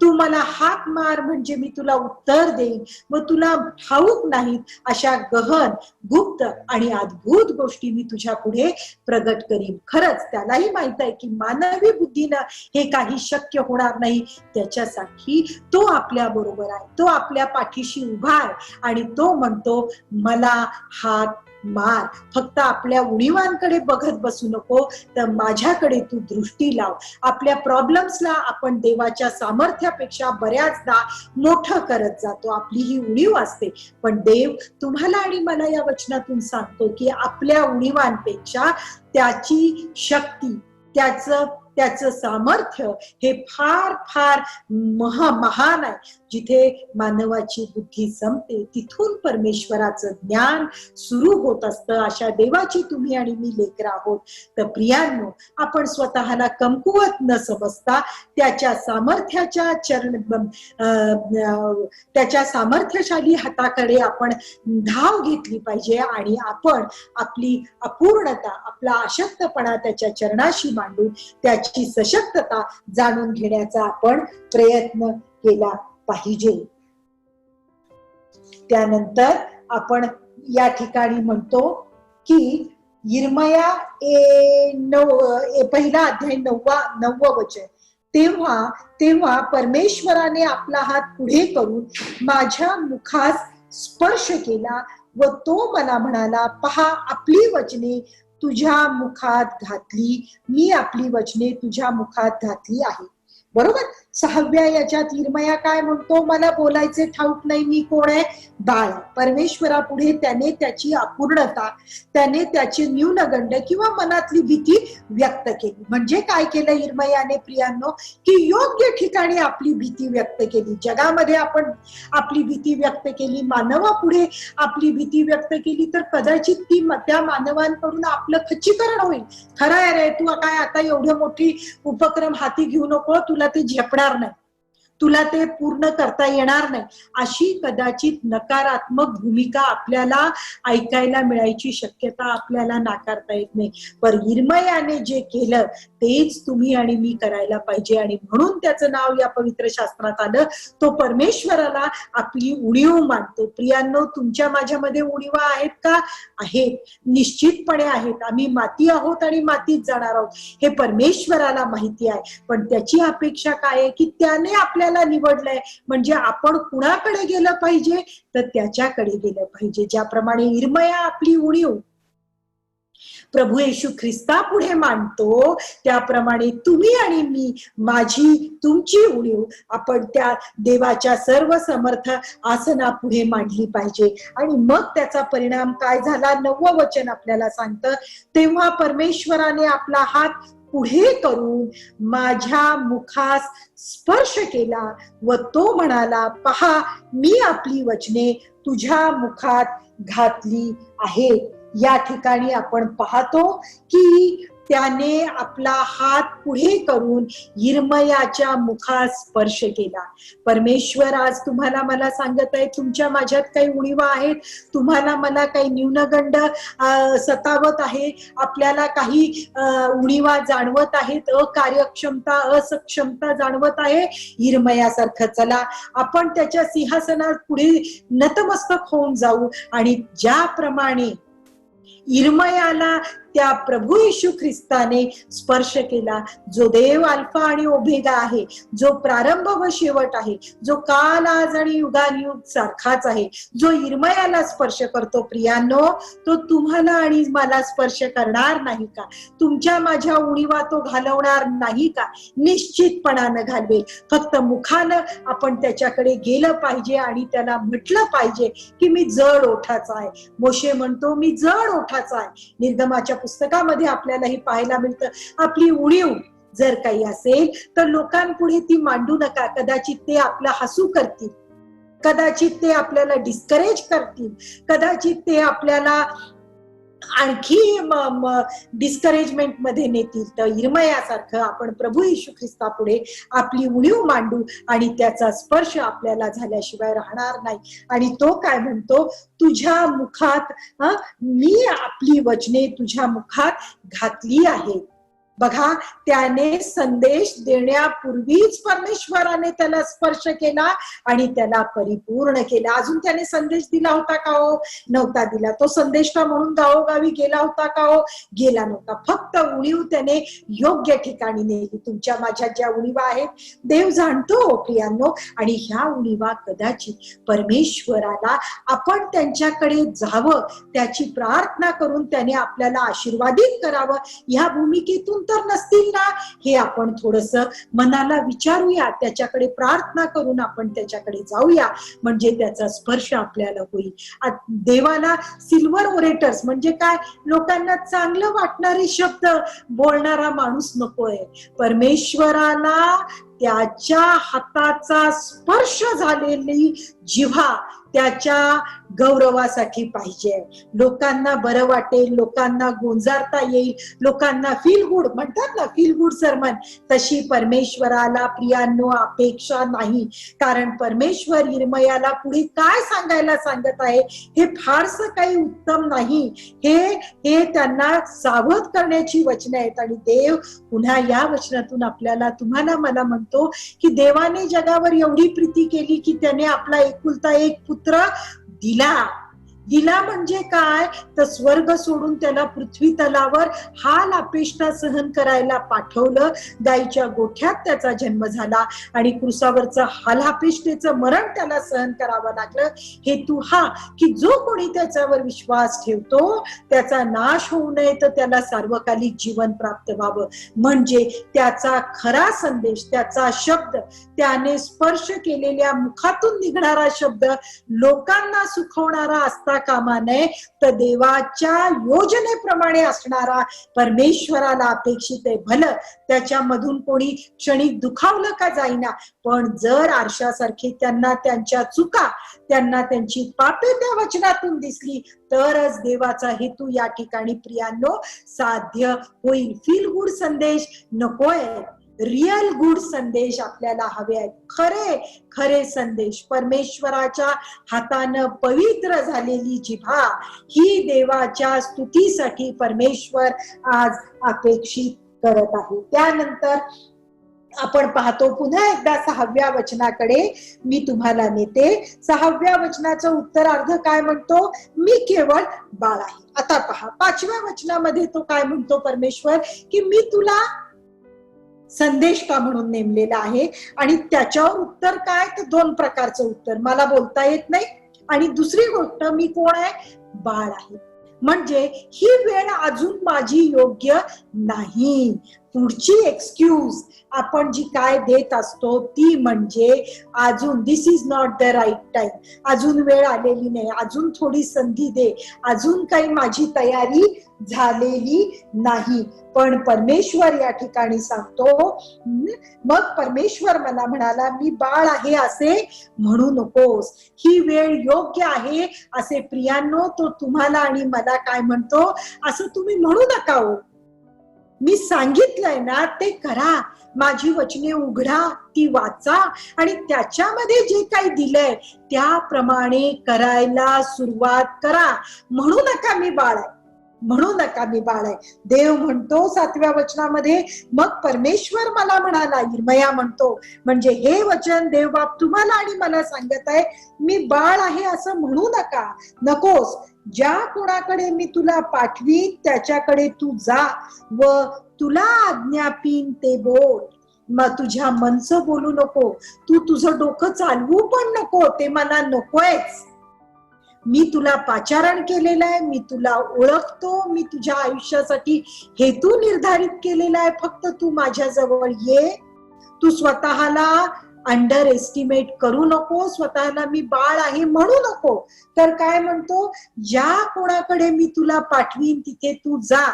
तू मला हाक मार म्हणजे मी तुला उत्तर देईन, मग तुला ठाऊक नाहीत अशा गहन, गुप्त आणि अद्भुत गोष्टी मी तुझ्या पुढे प्रगट करीन. खरंच त्यालाही माहित आहे की मानवी बुद्धीनं हे काही शक्य होणार नाही. त्याच्यासाठी तो आपल्या बरोबर आहे, तो आपल्या पाठीशी उभा आहे आणि तो म्हणतो, मला हाक मार. फक्त आपल्या उणीवांकडे बघत बसू नको, तर माझ्याकडे तू दृष्टी लाव. आपल्या प्रॉब्लेम्सला आपण देवाच्या सामर्थ्यापेक्षा बऱ्याचदा मोठं करत जातो. आपली ही उणीव असते, पण देव तुम्हाला आणि मला या वचनातून सांगतो की आपल्या उणीवांपेक्षा त्याची शक्ती, त्याचं सामर्थ्य हे फार फार महान आहे. जिथे मानवाची बुद्धी संपते तिथून परमेश्वराचं ज्ञान सुरू होत असतं. अशा देवाची तुम्ही आणि मी लेकरं आहोत. तर प्रियांनो, आपण स्वतःला कमकुवत न समजता त्याच्या सामर्थ्यशाली हाताकडे आपण धाव घेतली पाहिजे आणि आपण आपली अपूर्णता, आपला अशक्तपणा त्याच्या चरणाशी मांडून त्याची सशक्तता जाणून घेण्याचा आपण प्रयत्न केला पाहिजे. त्यानंतर आपण या ठिकाणी म्हणतो की यिर्मया 1 अध्याय 9 वचन, तेव्हा परमेश्वराने आपला हात पुढे करून माझ्या मुखास स्पर्श केला व तो मला म्हणाला, पहा, आपली वचने तुझ्या मुखात घातली, मी आपली वचने तुझ्या मुखात घातली आहे. बरोबर. 6व्या याच्यात यिर्मया काय म्हणतो, मला बोलायचे ठाऊक नाही, मी कोण आहे, बाळ. परमेश्वरापुढे त्याने त्याची अपूर्णता, त्याने त्याचे न्यूनगंड किंवा मनातली भीती व्यक्त केली. म्हणजे काय केलं यिर्मयाने प्रियांनो, की योग्य ठिकाणी आपली भीती व्यक्त केली. जगामध्ये आपण आपली भीती व्यक्त केली, मानवापुढे आपली भीती व्यक्त केली, तर कदाचित त्या मानवांकडून आपलं खच्चीकरण होईल. खरं आहे रे, तू काय आता एवढं मोठी उपक्रम हाती घेऊ नको, तुला ते झेपणार नाही, तुला ते पूर्ण करता येणार नाही, अशी कदाचित नकारात्मक भूमिका आपल्याला ऐकायला मिळायची शक्यता आपल्याला नाकारता येत नाही. पण यिर्मयाने जे केलं तेच तुम्ही आणि मी करायला पाहिजे आणि म्हणून त्याचं नाव या पवित्र शास्त्रात आलं. तो परमेश्वराला आपली उणीव मानतो. प्रियांनो, तुमच्या माझ्यामध्ये उणीवा आहेत का? आहेत, निश्चितपणे आहेत. आम्ही माती आहोत आणि मातीत जाणार आहोत हे परमेश्वराला माहिती आहे. पण त्याची अपेक्षा काय आहे की त्याने आपल्याला निवडलंय, म्हणजे आपण कुणाकडे गेलं पाहिजे, तर त्याच्याकडे गेलं पाहिजे. ज्याप्रमाणे यिर्मया आपली उणीव प्रभू येशू ख्रिस्ता पुढे मांडतो, त्याप्रमाणे तुम्ही आणि मी तुमची उणीव आपण त्या देवाच्या सर्व समर्थ आसनापुढे मांडली पाहिजे. आणि मग त्याचा परिणाम काय झाला? 9वं वचन आपल्याला सांगतं, तेव्हा परमेश्वराने आपला हात पुढे करून माझ्या मुखास स्पर्श केला व तो म्हणाला, पहा, मी आपली वचने तुझ्या मुखात घातली आहेत. या ठिकाणी आपण पाहतो की त्याने आपला हात पुढे करून यिर्मयाच्या मुखात स्पर्श केला. परमेश्वर आज तुम्हाला मला सांगत आहे, तुमच्या माझ्यात काही उणीवा आहेत, तुम्हाला मला काही न्यूनगंड सतावत आहे, आपल्याला काही उणीवा जाणवत आहेत, अकार्यक्षमता असक्षमता जाणवत आहे. यिर्मयासारखं चला आपण त्याच्या सिंहासनात पुढे नतमस्तक होऊन जाऊ आणि ज्याप्रमाणे यिर्मयाला त्या प्रभू येशू ख्रिस्ताने स्पर्श केला, जो देव अल्फा आणि ओमेगा आहे, जो प्रारंभ व शेवट आहे, जो काल आज आणि युगानुयुग सारखाच आहे, जो यिर्मयाला स्पर्श करतो, प्रियांनो, तो तुम्हाला आणि मला स्पर्श करणार नाही का? तुमच्या माझ्या उणीवा तो घालवणार नाही का? निश्चितपणानं घालवेल. फक्त मुखानं आपण त्याच्याकडे गेलं पाहिजे आणि त्याला म्हटलं पाहिजे की मी जड ओठाचा आहे. मोशे म्हणतो मी जड ओठाचा आहे. निर्गमाच्या पुस्तकामध्ये आपल्याला हे पाहायला मिळतं. आपली उणीव जर काही असेल तर लोकांपुढे ती मांडू नका. कदाचित ते आपला हसू करतील, कदाचित ते आपल्याला डिस्करेज करतील, कदाचित ते आपल्याला आणखी डिस्करेजमेंट मध्ये नेतील. तर यिर्मयासारखं आपण प्रभू येशू ख्रिस्तापुढे आपली उणीव मांडू आणि त्याचा स्पर्श आपल्याला झाल्याशिवाय राहणार नाही. आणि तो काय म्हणतो, तुझ्या मुखात मी आपली वचने तुझ्या मुखात घातली आहेत. बघा, त्याने संदेश देण्यापूर्वीच परमेश्वराने त्याला स्पर्श केला आणि त्याला परिपूर्ण केला. अजून त्याने संदेश दिला होता का हो? नव्हता दिला. तो संदेश का म्हणून गावोगावी गेला होता का हो? गेला नव्हता. फक्त उणीव त्याने योग्य ठिकाणी नेली. तुमच्या माझ्या ज्या उणीवा आहेत देव जाणतो हो प्रियांनो, आणि ह्या उणीवा कदाचित परमेश्वराला आपण त्यांच्याकडे जावं, त्याची प्रार्थना करून त्याने आपल्याला आशीर्वादित करावं, ह्या भूमिकेतून तर नसतील ना, हे आपण थोडस मनाला विचारूया, त्याच्याकडे प्रार्थना करून आपण त्याच्याकडे जाऊया, म्हणजे त्याचा स्पर्श आपल्याला होईल. देवाला सिल्वर ओरेटर्स म्हणजे काय, लोकांना चांगलं वाटणारे शब्द बोलणारा माणूस नकोय. परमेश्वराला त्याच्या हाताचा स्पर्श झालेली जिव्हा त्याच्या गौरवासाठी पाहिजे. लोकांना बरं वाटेल, लोकांना गोंजारता येईल, लोकांना फील गुड म्हणतात ना, फील गुड सरमन, तशी परमेश्वराला प्रियांनो अपेक्षा नाही. कारण परमेश्वर यिर्मयाला पुढे काय सांगायला सांगत आहे हे फारसं काही उत्तम नाही. हे त्यांना सावध करण्याची वचनं आहेत. आणि देव पुन्हा या वचनातून आपल्याला, तुम्हाला मला म्हणतो की देवाने जगावर एवढी प्रीती केली की त्याने आपला एकुलता एक पुत्र दिला. म्हणजे काय, तर स्वर्ग सोडून त्याला पृथ्वी तलावर हाल अपेष्टा सहन करायला पाठवलं. गायीच्या गोठ्यात त्याचा जन्म झाला आणि क्रुसावरचं हाल अपेष्टेचं मरण त्याला सहन करावं लागलं. हेतू हा की जो कोणी त्याच्यावर विश्वास ठेवतो त्याचा नाश होऊ नये, तर त्याला सार्वकालिक जीवन प्राप्त व्हावं. म्हणजे त्याचा खरा संदेश, त्याचा शब्द, त्याने स्पर्श केलेल्या मुखातून निघणारा शब्द लोकांना सुखवणारा असता कामा नये, तर देवाच्या योजनेप्रमाणे असणारा परमेश्वराला अपेक्षित आहे. भलं त्याच्यामधून कोणी क्षणिक दुखावलं का जाईना, पण जर आरशासारखी त्यांना त्यांच्या चुका, त्यांना त्यांची पापे त्या वचनातून दिसली, तरच देवाचा हेतू या ठिकाणी प्रियांनो साध्य होईल. फील गुड संदेश नकोय, रिअल गुड संदेश आपल्याला हवे आहेत. खरे संदेश, परमेश्वराच्या हातानं पवित्र झालेली जिव्हा, ही देवाच्या स्तुतीसाठी परमेश्वर आज अपेक्षित करत आहे. त्यानंतर आपण पाहतो पुन्हा एकदा 6व्या वचनाकडे मी तुम्हाला नेते. 6व्या वचनाचं उत्तरार्ध काय म्हणतो, मी केवळ बाळ आहे. आता पहा 5व्या वचनामध्ये तो काय म्हणतो परमेश्वर, की मी तुला संदेश का म्हणून नेमलेला आहे. आणि त्याच्यावर उत्तर काय, तर 2 प्रकारचं उत्तर, मला बोलता येत नाही, आणि दुसरी गोष्ट मी कोण आहे, बाळ आहे. म्हणजे ही वेळ अजून माझी योग्य नाही. पुढची एक्सक्यूज आपण जी काय देत असतो ती म्हणजे अजून this is not the right time, अजून वेळ आलेली नाही, अजून थोडी संधी दे, अजून काही माझी तयारी झालेली नाही. पण परमेश्वर या ठिकाणी सांगतो, मग परमेश्वर मला म्हणाला, मी बाळ आहे असे म्हणू नकोस, ही वेळ योग्य आहे असे प्रियांनो तो तुम्हाला आणि मला काय म्हणतो, असं तुम्ही म्हणू नका हो. मी सांगितलंय ना ते करा, माझी वचने उघडा, ती वाचा आणि त्याच्यामध्ये जे काही दिलंय त्याप्रमाणे करायला सुरुवात करा. म्हणू नका मी बाळ आहे, म्हणू नका मी बाळ आहे. देव म्हणतो 7व्या वचनामध्ये, मग परमेश्वर मला म्हणाला, यिर्मया म्हणतो, म्हणजे हे वचन देवबाप तुम्हाला आणि मला सांगत आहे, मी बाळ आहे असं म्हणू नकोस. ज्या कोणाकडे मी तुला पाठवीन त्याच्याकडे तू जा व तुला आज्ञापीन ते बोल. मग तुझ्या मनचं बोलू नको, तू तुझं डोकं चालवू पण नको, ते मला नकोयच. मी तुला पाचारण केलेलं आहे, मी तुला ओळखतो, मी तुझ्या आयुष्यासाठी हेतू निर्धारित केलेला आहे. फक्त तू माझ्या जवळ ये. तू स्वतःला अंडर एस्टिमेट करू नको, स्वतःला मी बाळ आहे म्हणू नको. तर काय म्हणतो, ज्या कोणाकडे मी तुला पाठवीन तिथे तू जा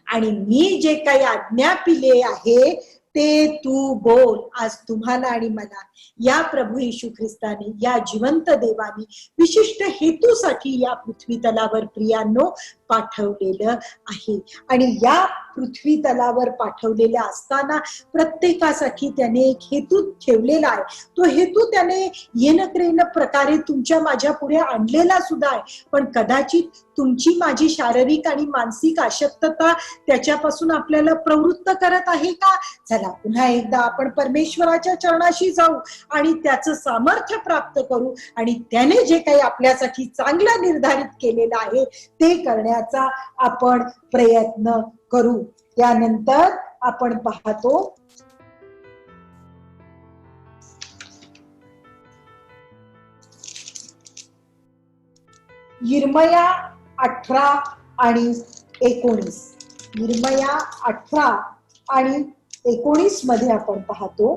आणि मी जे काही आज्ञा पिले आहे ते तू बोल. आज तुम्हाला आणि मला या प्रभू येशू ख्रिस्ताने, या जिवंत देवाने विशिष्ट हेतूसाठी या पृथ्वी तलावर प्रियांनो पाठवलेलं आहे. आणि या पृथ्वी तलावर पाठवलेलं असताना प्रत्येकासाठी त्याने एक हेतू ठेवलेला आहे. तो हेतू त्याने येणं प्रकारे तुमच्या माझ्या पुढे आणलेला सुद्धा आहे. पण कदाचित तुमची माझी शारीरिक आणि मानसिक अशक्तता त्याच्यापासून आपल्याला प्रवृत्त करत आहे का? चला पुन्हा एकदा आपण परमेश्वराच्या चरणाशी जाऊ आणि त्याचं सामर्थ्य प्राप्त करू आणि त्याने जे काही आपल्यासाठी चांगलं निर्धारित केलेलं आहे ते करण्याचा आपण प्रयत्न करू. त्यानंतर आपण पाहतो यिर्मया 18 आणि 19. यिर्मया 18 आणि 19 मध्ये आपण पाहतो,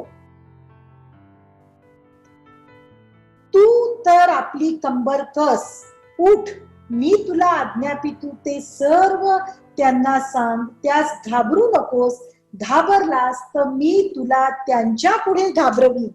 तू तर आपली कंबर कस, उठ, मी तुला आज्ञापितो ते सर्व त्यांना सांग, त्यास घाबरू नकोस. घाबरलास तर मी तुला त्यांच्या पुढे घाबरवी.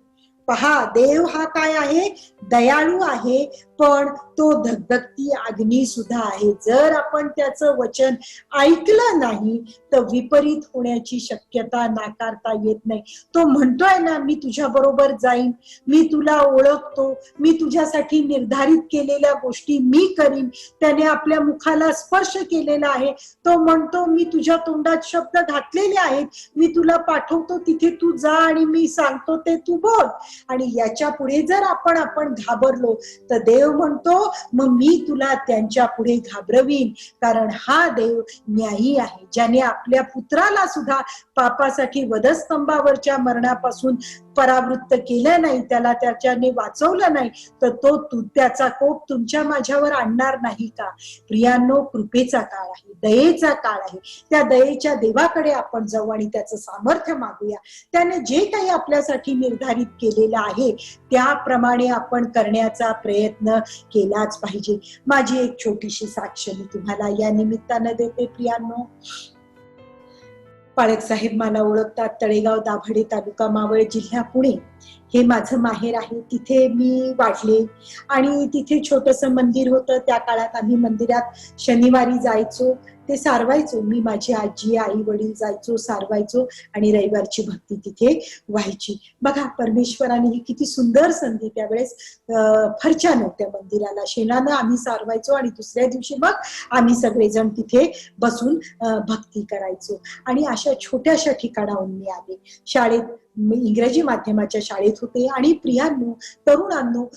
पहा, देव हा काय आहे, दयाळू आहे, पण तो धगधगती अग्नी सुद्धा आहे. जर आपण त्याचं वचन ऐकलं नाही तर विपरीत होण्याची शक्यता नाकारता येत नाही. तो म्हणतोय ना, मी तुझ्या बरोबर जाईन, मी तुला ओळखतो, मी तुझ्यासाठी निर्धारित केलेल्या गोष्टी मी करीन. त्याने आपल्या मुखाला स्पर्श केलेला आहे. तो म्हणतो, मी तुझ्या तोंडात शब्द घातलेले आहेत, मी तुला पाठवतो, तिथे तू जा आणि मी सांगतो ते तू बोल. आणि याच्या पुढे जर आपण घाबरलो तर देव म्हणतो, मग मी तुला त्यांच्या पुढे घाबरवीन. कारण हा देव न्यायी आहे, ज्याने आपल्या पुत्राला सुद्धा पापासाठी वधस्तंभावरच्या मरणापासून परावृत्त केलं नाही, त्याला त्याच्याने वाचवलं नाही, तर तो त्याचा कोप तुमच्या माझ्यावर आणणार नाही का? प्रियांनो, कृपेचा काळ आहे, दयेचा काळ आहे. त्या दयेच्या देवाकडे आपण जाऊ आणि त्याचं सामर्थ्य मागूया. त्याने जे काही आपल्यासाठी निर्धारित केलेलं आहे त्याप्रमाणे आपण करण्याचा प्रयत्न केलाच पाहिजे. माझी एक छोटीशी साक्ष मी तुम्हाला या निमित्तानं देते. प्रियांनो, पाळक साहेब मला ओळखतात. तळेगाव, दाभाडे, तालुका मावळ, जिल्हा पुणे हे माझं माहेर आहे. तिथे मी वाढले आणि तिथे छोटंसं मंदिर होतं. त्या काळात आम्ही मंदिरात शनिवारी जायचो, ते सारवायचो. मी, माझी आजी, आई वडील जायचो, सारवायचो आणि रविवारची भक्ती तिथे व्हायची. बघा, परमेश्वराने ही किती सुंदर संधी. त्यावेळेस फरच्या नव्हत्या मंदिराला, शेणानं आम्ही सारवायचो आणि दुसऱ्या दिवशी मग आम्ही सगळेजण तिथे बसून भक्ती करायचो. आणि अशा छोट्याशा ठिकाणाहून मी आले. शाळेत मी इंग्रजी माध्यमाच्या शाळेत होते आणि प्रियांनो, तरुणांनो,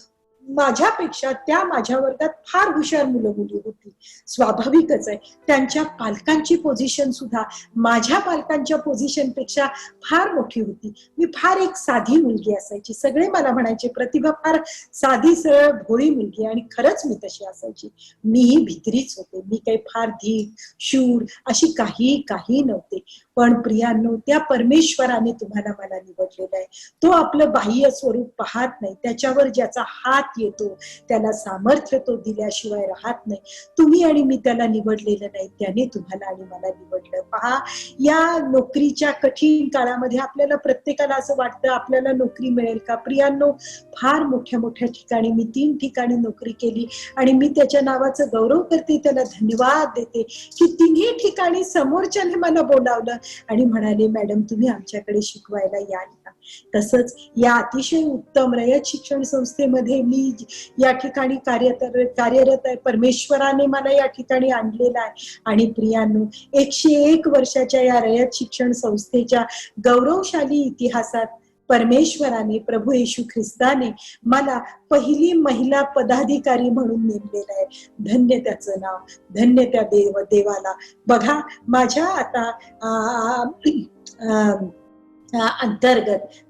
माझ्यापेक्षा त्या माझ्या वर्गात फार हुशार मुलं मुली होती. स्वाभाविकच आहे, त्यांच्या पालकांची पोझिशन सुद्धा माझ्या पालकांच्या पोझिशन पेक्षा फार मोठी होती. मी फार एक साधी मुलगी असायची. सगळे मला म्हणायचे, प्रतिभा फार साधी सरळ भोळी मुलगी, आणि खरंच मी तशी असायची. मीही भित्रीच होते. मी काही फार धीट शूर अशी काही नव्हते. पण प्रियांनो, त्या परमेश्वराने तुम्हाला मला निवडलेलं आहे. तो आपलं बाह्य स्वरूप पाहत नाही, त्याच्यावर ज्याचा हात आत येतो, त्याला सामर्थ्य तो दिल्याशिवाय राहत नाही. तुम्ही आणि मी त्याला निवडलेलं नाही, त्याने तुम्हाला आणि मला निवडलं. पहा, या नोकरीच्या कठीण काळामध्ये आपल्याला प्रत्येकाला असं वाटतं आपल्याला नोकरी मिळेल का. प्रियांनो, फार मोठ्या मोठ्या ठिकाणी, मी 3 ठिकाणी नोकरी केली आणि मी त्याच्या नावाचं गौरव करते, त्याला धन्यवाद देते की 3ही ठिकाणी समोरच्याने मला बोलावलं आणि म्हणाले, मॅडम तुम्ही आमच्याकडे शिकवायला याल का. तसंच या अतिशय उत्तम रयत शिक्षण संस्थेमध्ये मी या ठिकाणी कार्यरत आहे. परमेश्वराने मला या ठिकाणी आणलेलं आहे. आणि प्रियांनो, 101 वर्षाच्या या रयत शिक्षण संस्थेच्या गौरवशाली इतिहासात परमेश्वराने, प्रभू येशू ख्रिस्ताने मला पहिली महिला पदाधिकारी म्हणून नेमलेलं आहे. धन्य त्याचं नाव, धन्य त्या देवाला. बघा, माझ्या आता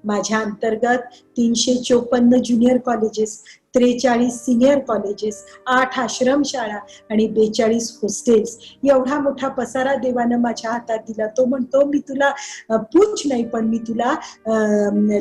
माझ्या अंतर्गत 354 ज्युनियर कॉलेजेस, 43 सिनियर कॉलेजेस, 8 आश्रमशाळा आणि 42 हॉस्टेल्स, एवढा मोठा पसारा देवानं माझ्या हातात दिला. तो म्हणतो, मी तुला पूछ नाही, पण मी तुला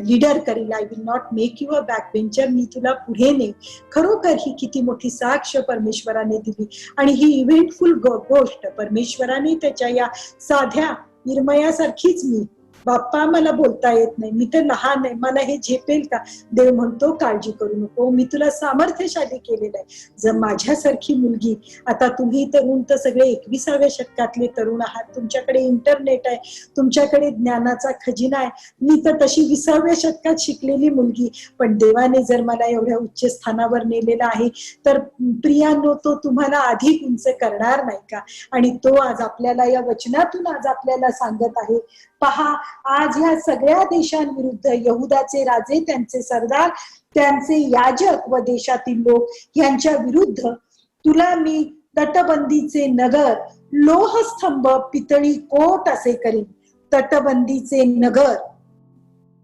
लीडर करेल. I will not make you a back bencher. मी तुला पुढे नेईन. खरोखर ही किती मोठी साक्ष परमेश्वराने दिली. आणि ही इव्हेंटफुल गोष्ट परमेश्वराने त्याच्या या साध्या निर्मयासारखीच मी, बाप्पा मला बोलता येत नाही, मी तर लहान आहे, मला हे झेपेल का. देव म्हणतो, काळजी करू नको, मी तुला सामर्थ्यशाली केलेलं आहे. जर माझ्यासारखी मुलगी, आता तुम्ही तरुण तर सगळे 21व्या शतकातले तरुण आहात, तुमच्याकडे इंटरनेट आहे, तुमच्याकडे ज्ञानाचा खजिना आहे. मी तर तशी 20व्या शतकात शिकलेली मुलगी, पण देवाने जर मला एवढ्या उच्च स्थानावर नेलेला आहे, तर प्रियांनो, तो तुम्हाला अधिक उंच करणार नाही का. आणि तो आज आपल्याला या वचनातून आज आपल्याला सांगत आहे. पहा, आज ह्या सगळ्या देशांविरुद्ध यहुदाचे राजे, त्यांचे सरदार, त्यांचे याजक व देशातील लोक यांच्या विरुद्ध तुला मी तटबंदीचे नगर, लोहस्तंभ, पितळी कोट असे करीन. तटबंदीचे नगर,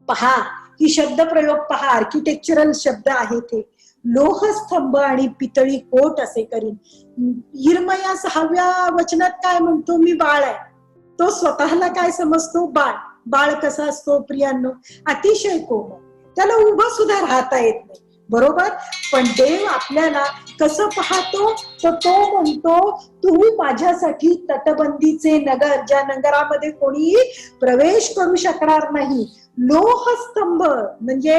पहा ही शब्दप्रयोग पहा, आर्किटेक्चरल शब्द आहे ते. लोहस्तंभ आणि पितळी कोट असे करीन. यिर्मया 6व्या वचनात काय म्हणतो, मी बाळ आहे. तो स्वतःला काय समजतो, बाळ. बाळ कसा असतो प्रियांनो, अतिशय कोमल, त्याला उभं सुद्धा राहता येत नाही, बरोबर. पण देव आपल्याला कसं पाहतो, तर तो म्हणतो, तू माझ्यासाठी तटबंदीचे नगर, ज्या नगरामध्ये कोणीही प्रवेश करू शकणार नाही, लोहस्तंभ म्हणजे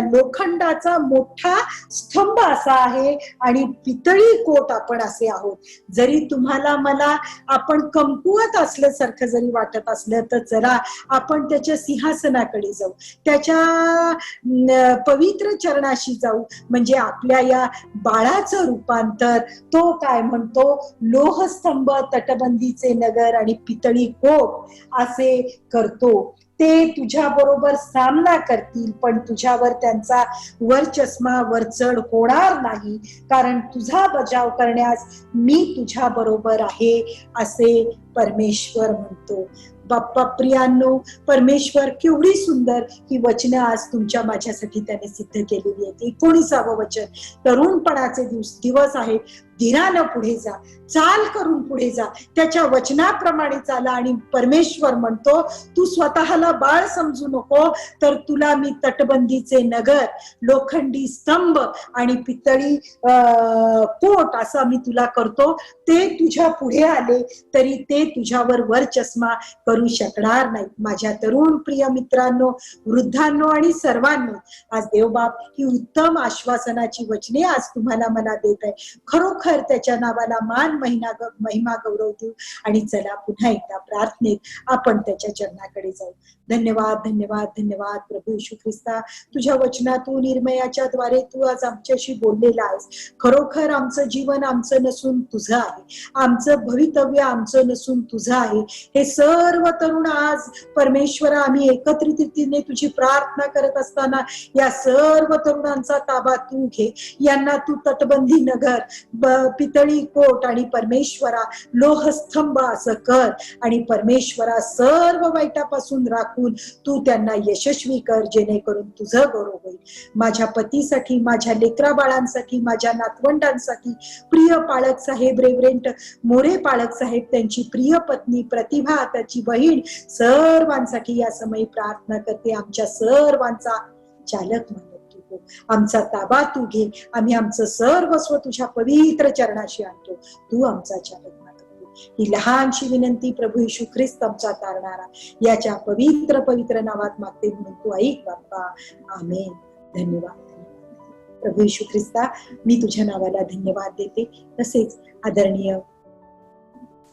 लोखंडाचा मोठा स्तंभ असा आहे, आणि पितळी कोट आपण असे आहोत. जरी तुम्हाला मला आपण कमकुवत असल्यासारखं जरी वाटत असलं, तर चला आपण त्याच्या सिंहासनाकडे जाऊ, त्याच्या पवित्र चरणाशी जाऊ. म्हणजे आपल्या या बाळाचं रूपांतर तो काय म्हणतो, लोहस्तंभ, तटबंदीचे नगर आणि पितळी कोट असे करतो. ते तुझ्या बरोबर सामना करतील, पण तुझ्यावर त्यांचा वरचष्मा वरचढ होणार नाही, कारण तुझा बचाव करण्यास मी तुझ्या बरोबर आहे, असे परमेश्वर म्हणतो. बाप्पा प्रियांनो, परमेश्वर केवढी सुंदर ही वचनं आज तुमच्या माझ्यासाठी त्याने सिद्ध केलेली आहेत. 19वं वचन, तरुणपणाचे दिवस आहेत, धीरानं पुढे जा, चाल करून पुढे जा, त्याच्या वचनाप्रमाणे चाला. आणि परमेश्वर म्हणतो, तू स्वतःला बाळ समजू नको, तर तुला मी तटबंदीचे नगर, लोखंडी स्तंभ आणि पितळी कोट असा मी तुला करतो. ते तुझ्या पुढे आले तरी ते तुझ्यावर वरचष्मा करू शकणार नाही. माझ्या तरुण प्रिय मित्रांनो, वृद्धांनो आणि सर्वांनो, आज देवबाप ही उत्तम आश्वासनाची वचने आज तुम्हाला मला देत आहे. खरोखर त्याच्या नावाला मान, महिमा, गौरव देऊ. आणि चला पुन्हा एकदा प्रार्थनेत आपण त्याच्या चरणाकडे जाऊ. धन्यवाद, धन्यवाद, धन्यवाद प्रभू येशू ख्रिस्ता, तुझ्या वचनातून, निर्मयाच्या द्वारे तू आज आमच्याशी बोललेला आहेस. खरोखर आमचं जीवन आमचं नसून तुझं आहे, आमचं भवितव्य आमचं नसून तुझं आहे. हे सर्व तरुण आज परमेश्वर आम्ही एकत्रित रीतीने तुझी प्रार्थना करत असताना या सर्व तरुणांचा ताबा तू घे. यांना तू तटबंदी नगर, पितळी कोट आणि परमेश्वरा लोहस्तंभ असं कर. आणि परमेश्वरा सर्व वाईटापासून राखून तू त्यांना यशस्वी कर, जेणेकरून तुझं गौरव होईल. माझ्या पतीसाठी, माझ्या लेकरा बाळांसाठी, माझ्या नातवंडांसाठी, प्रिय पाळक साहेब रेव्हरेंट मोरे पाळक साहेब, त्यांची प्रिय पत्नी प्रतिभा, त्याची बहीण, सर्वांसाठी या समयी प्रार्थना करते. आमच्या सर्वांचा चालक म्हणून तू हो. आमचा ताबा तू घे. आम्ही आमचं सर्वस्व तुझ्या पवित्र चरणाशी आणतो. तू आमचा चालक मात्र. ही लहानशी विनंती प्रभू येशू ख्रिस्त आमचा तारणारा याच्या पवित्र पवित्र नावात मागते म्हणून तू ऐक बाप्पा. आमेन. धन्यवाद. प्रभू येशू ख्रिस्ता, मी तुझ्या नावाला धन्यवाद देते. तसेच आदरणीय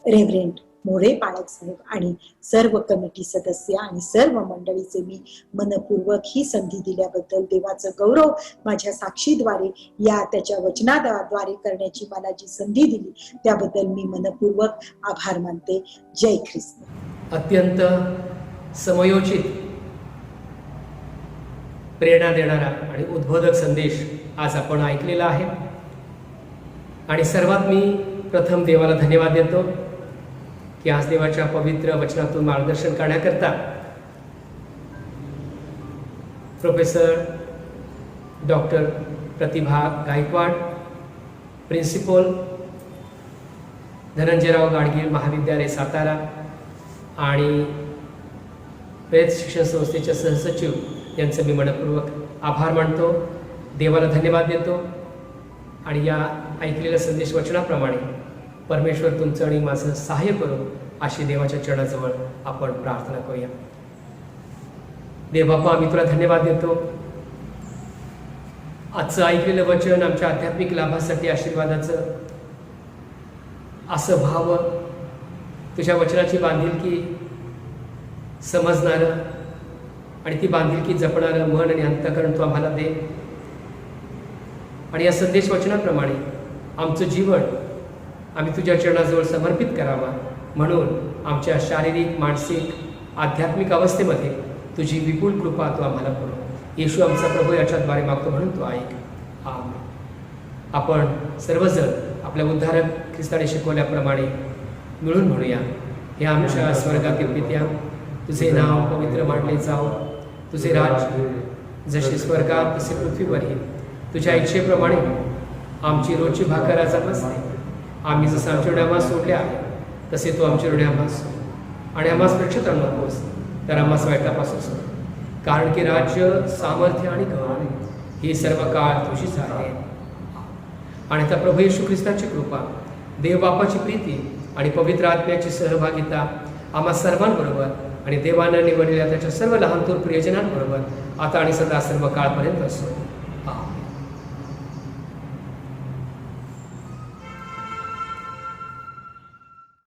रेव्हरेंड मोरे पाळक साहेब आणि सर्व कमिटी सदस्य आणि सर्व मंडळीचे मी मनपूर्वक ही संधी दिल्याबद्दल देवाचं गौरव माझ्या साक्षीद्वारे या त्याच्या वचनाद्वारे करण्याची मला जी संधी दिली त्याबद्दल मी मनपूर्वक आभार मानते. जय ख्रिस्त. अत्यंत समयोचित, प्रेरणा देणारा आणि उद्बोधक संदेश आज आपण ऐकलेला आहे. आणि सर्वात मी प्रथम देवाला धन्यवाद देतो की आज देवाच्या पवित्र वचनातून मार्गदर्शन करण्याकरता प्रोफेसर डॉक्टर प्रतिभा गायकवाड, प्रिन्सिपल धनंजयराव गाडगीळ महाविद्यालय सातारा आणि वेद शिक्षण संस्थेच्या सहसचिव यांचं मी मनपूर्वक आभार मानतो. देवाला धन्यवाद देतो. आणि या ऐकलेल्या संदेश वचनाप्रमाणे परमेश्वर तुमचं आणि माझं सहाय्य करो अशी देवाच्या चरणाजवळ आपण प्रार्थना करूया. देव बाप्पा, आम्ही तुला धन्यवाद देतो. आजचं ऐकलेलं वचन आमच्या आध्यात्मिक लाभासाठी आशीर्वादाचं असं व्हावं. तुझ्या वचनाची बांधिलकी समजणारं आणि ती बांधिलकी जपणारं मन आणि अंतःकरण तू आम्हाला दे. आणि या संदेश वचनाप्रमाणे आमचं जीवन आम्ही तुझ्या चरणाजवळ समर्पित करावा म्हणून आमच्या शारीरिक, मानसिक, आध्यात्मिक अवस्थेमध्ये तुझी विपुल कृपा तू आम्हाला करू. येशू आमचा प्रभू याच्याद्वारे मागतो म्हणून तू ऐक. आमेन. आपण सर्वजण आपल्या उद्धारक ख्रिस्ताने शिकवल्याप्रमाणे मिळून म्हणूया. हे आमच्या स्वर्गातील पित्या, तुझे नाव पवित्र मानले जाओ. तुझे राज्य जसे स्वर्गात तसे पृथ्वीवरही. तुझ्या इच्छेप्रमाणे आमची रोजची भाकर आज आम्हास दे. आम्ही जसं आमच्या ऋणी आम्हास सोडले आहे तसे तू आमच्या ऋणी आम्हास सोड. आणि आम्हास परीक्षेत आणू नकोस तर आम्हास वाईटापासून सोड. कारण की राज्य, सामर्थ्य आणि गौरव ही सर्व काळ तुझीच आहे. आणि त्या प्रभू येशू ख्रिस्ताची कृपा, देव बापाची प्रीती आणि पवित्र आत्म्याची सहभागिता आम्हा सर्वांबरोबर आणि देवानं निवडलेल्या त्याच्या सर्व लहान थोर प्रियजनांबरोबर आता आणि सदा सर्व काळपर्यंत असो.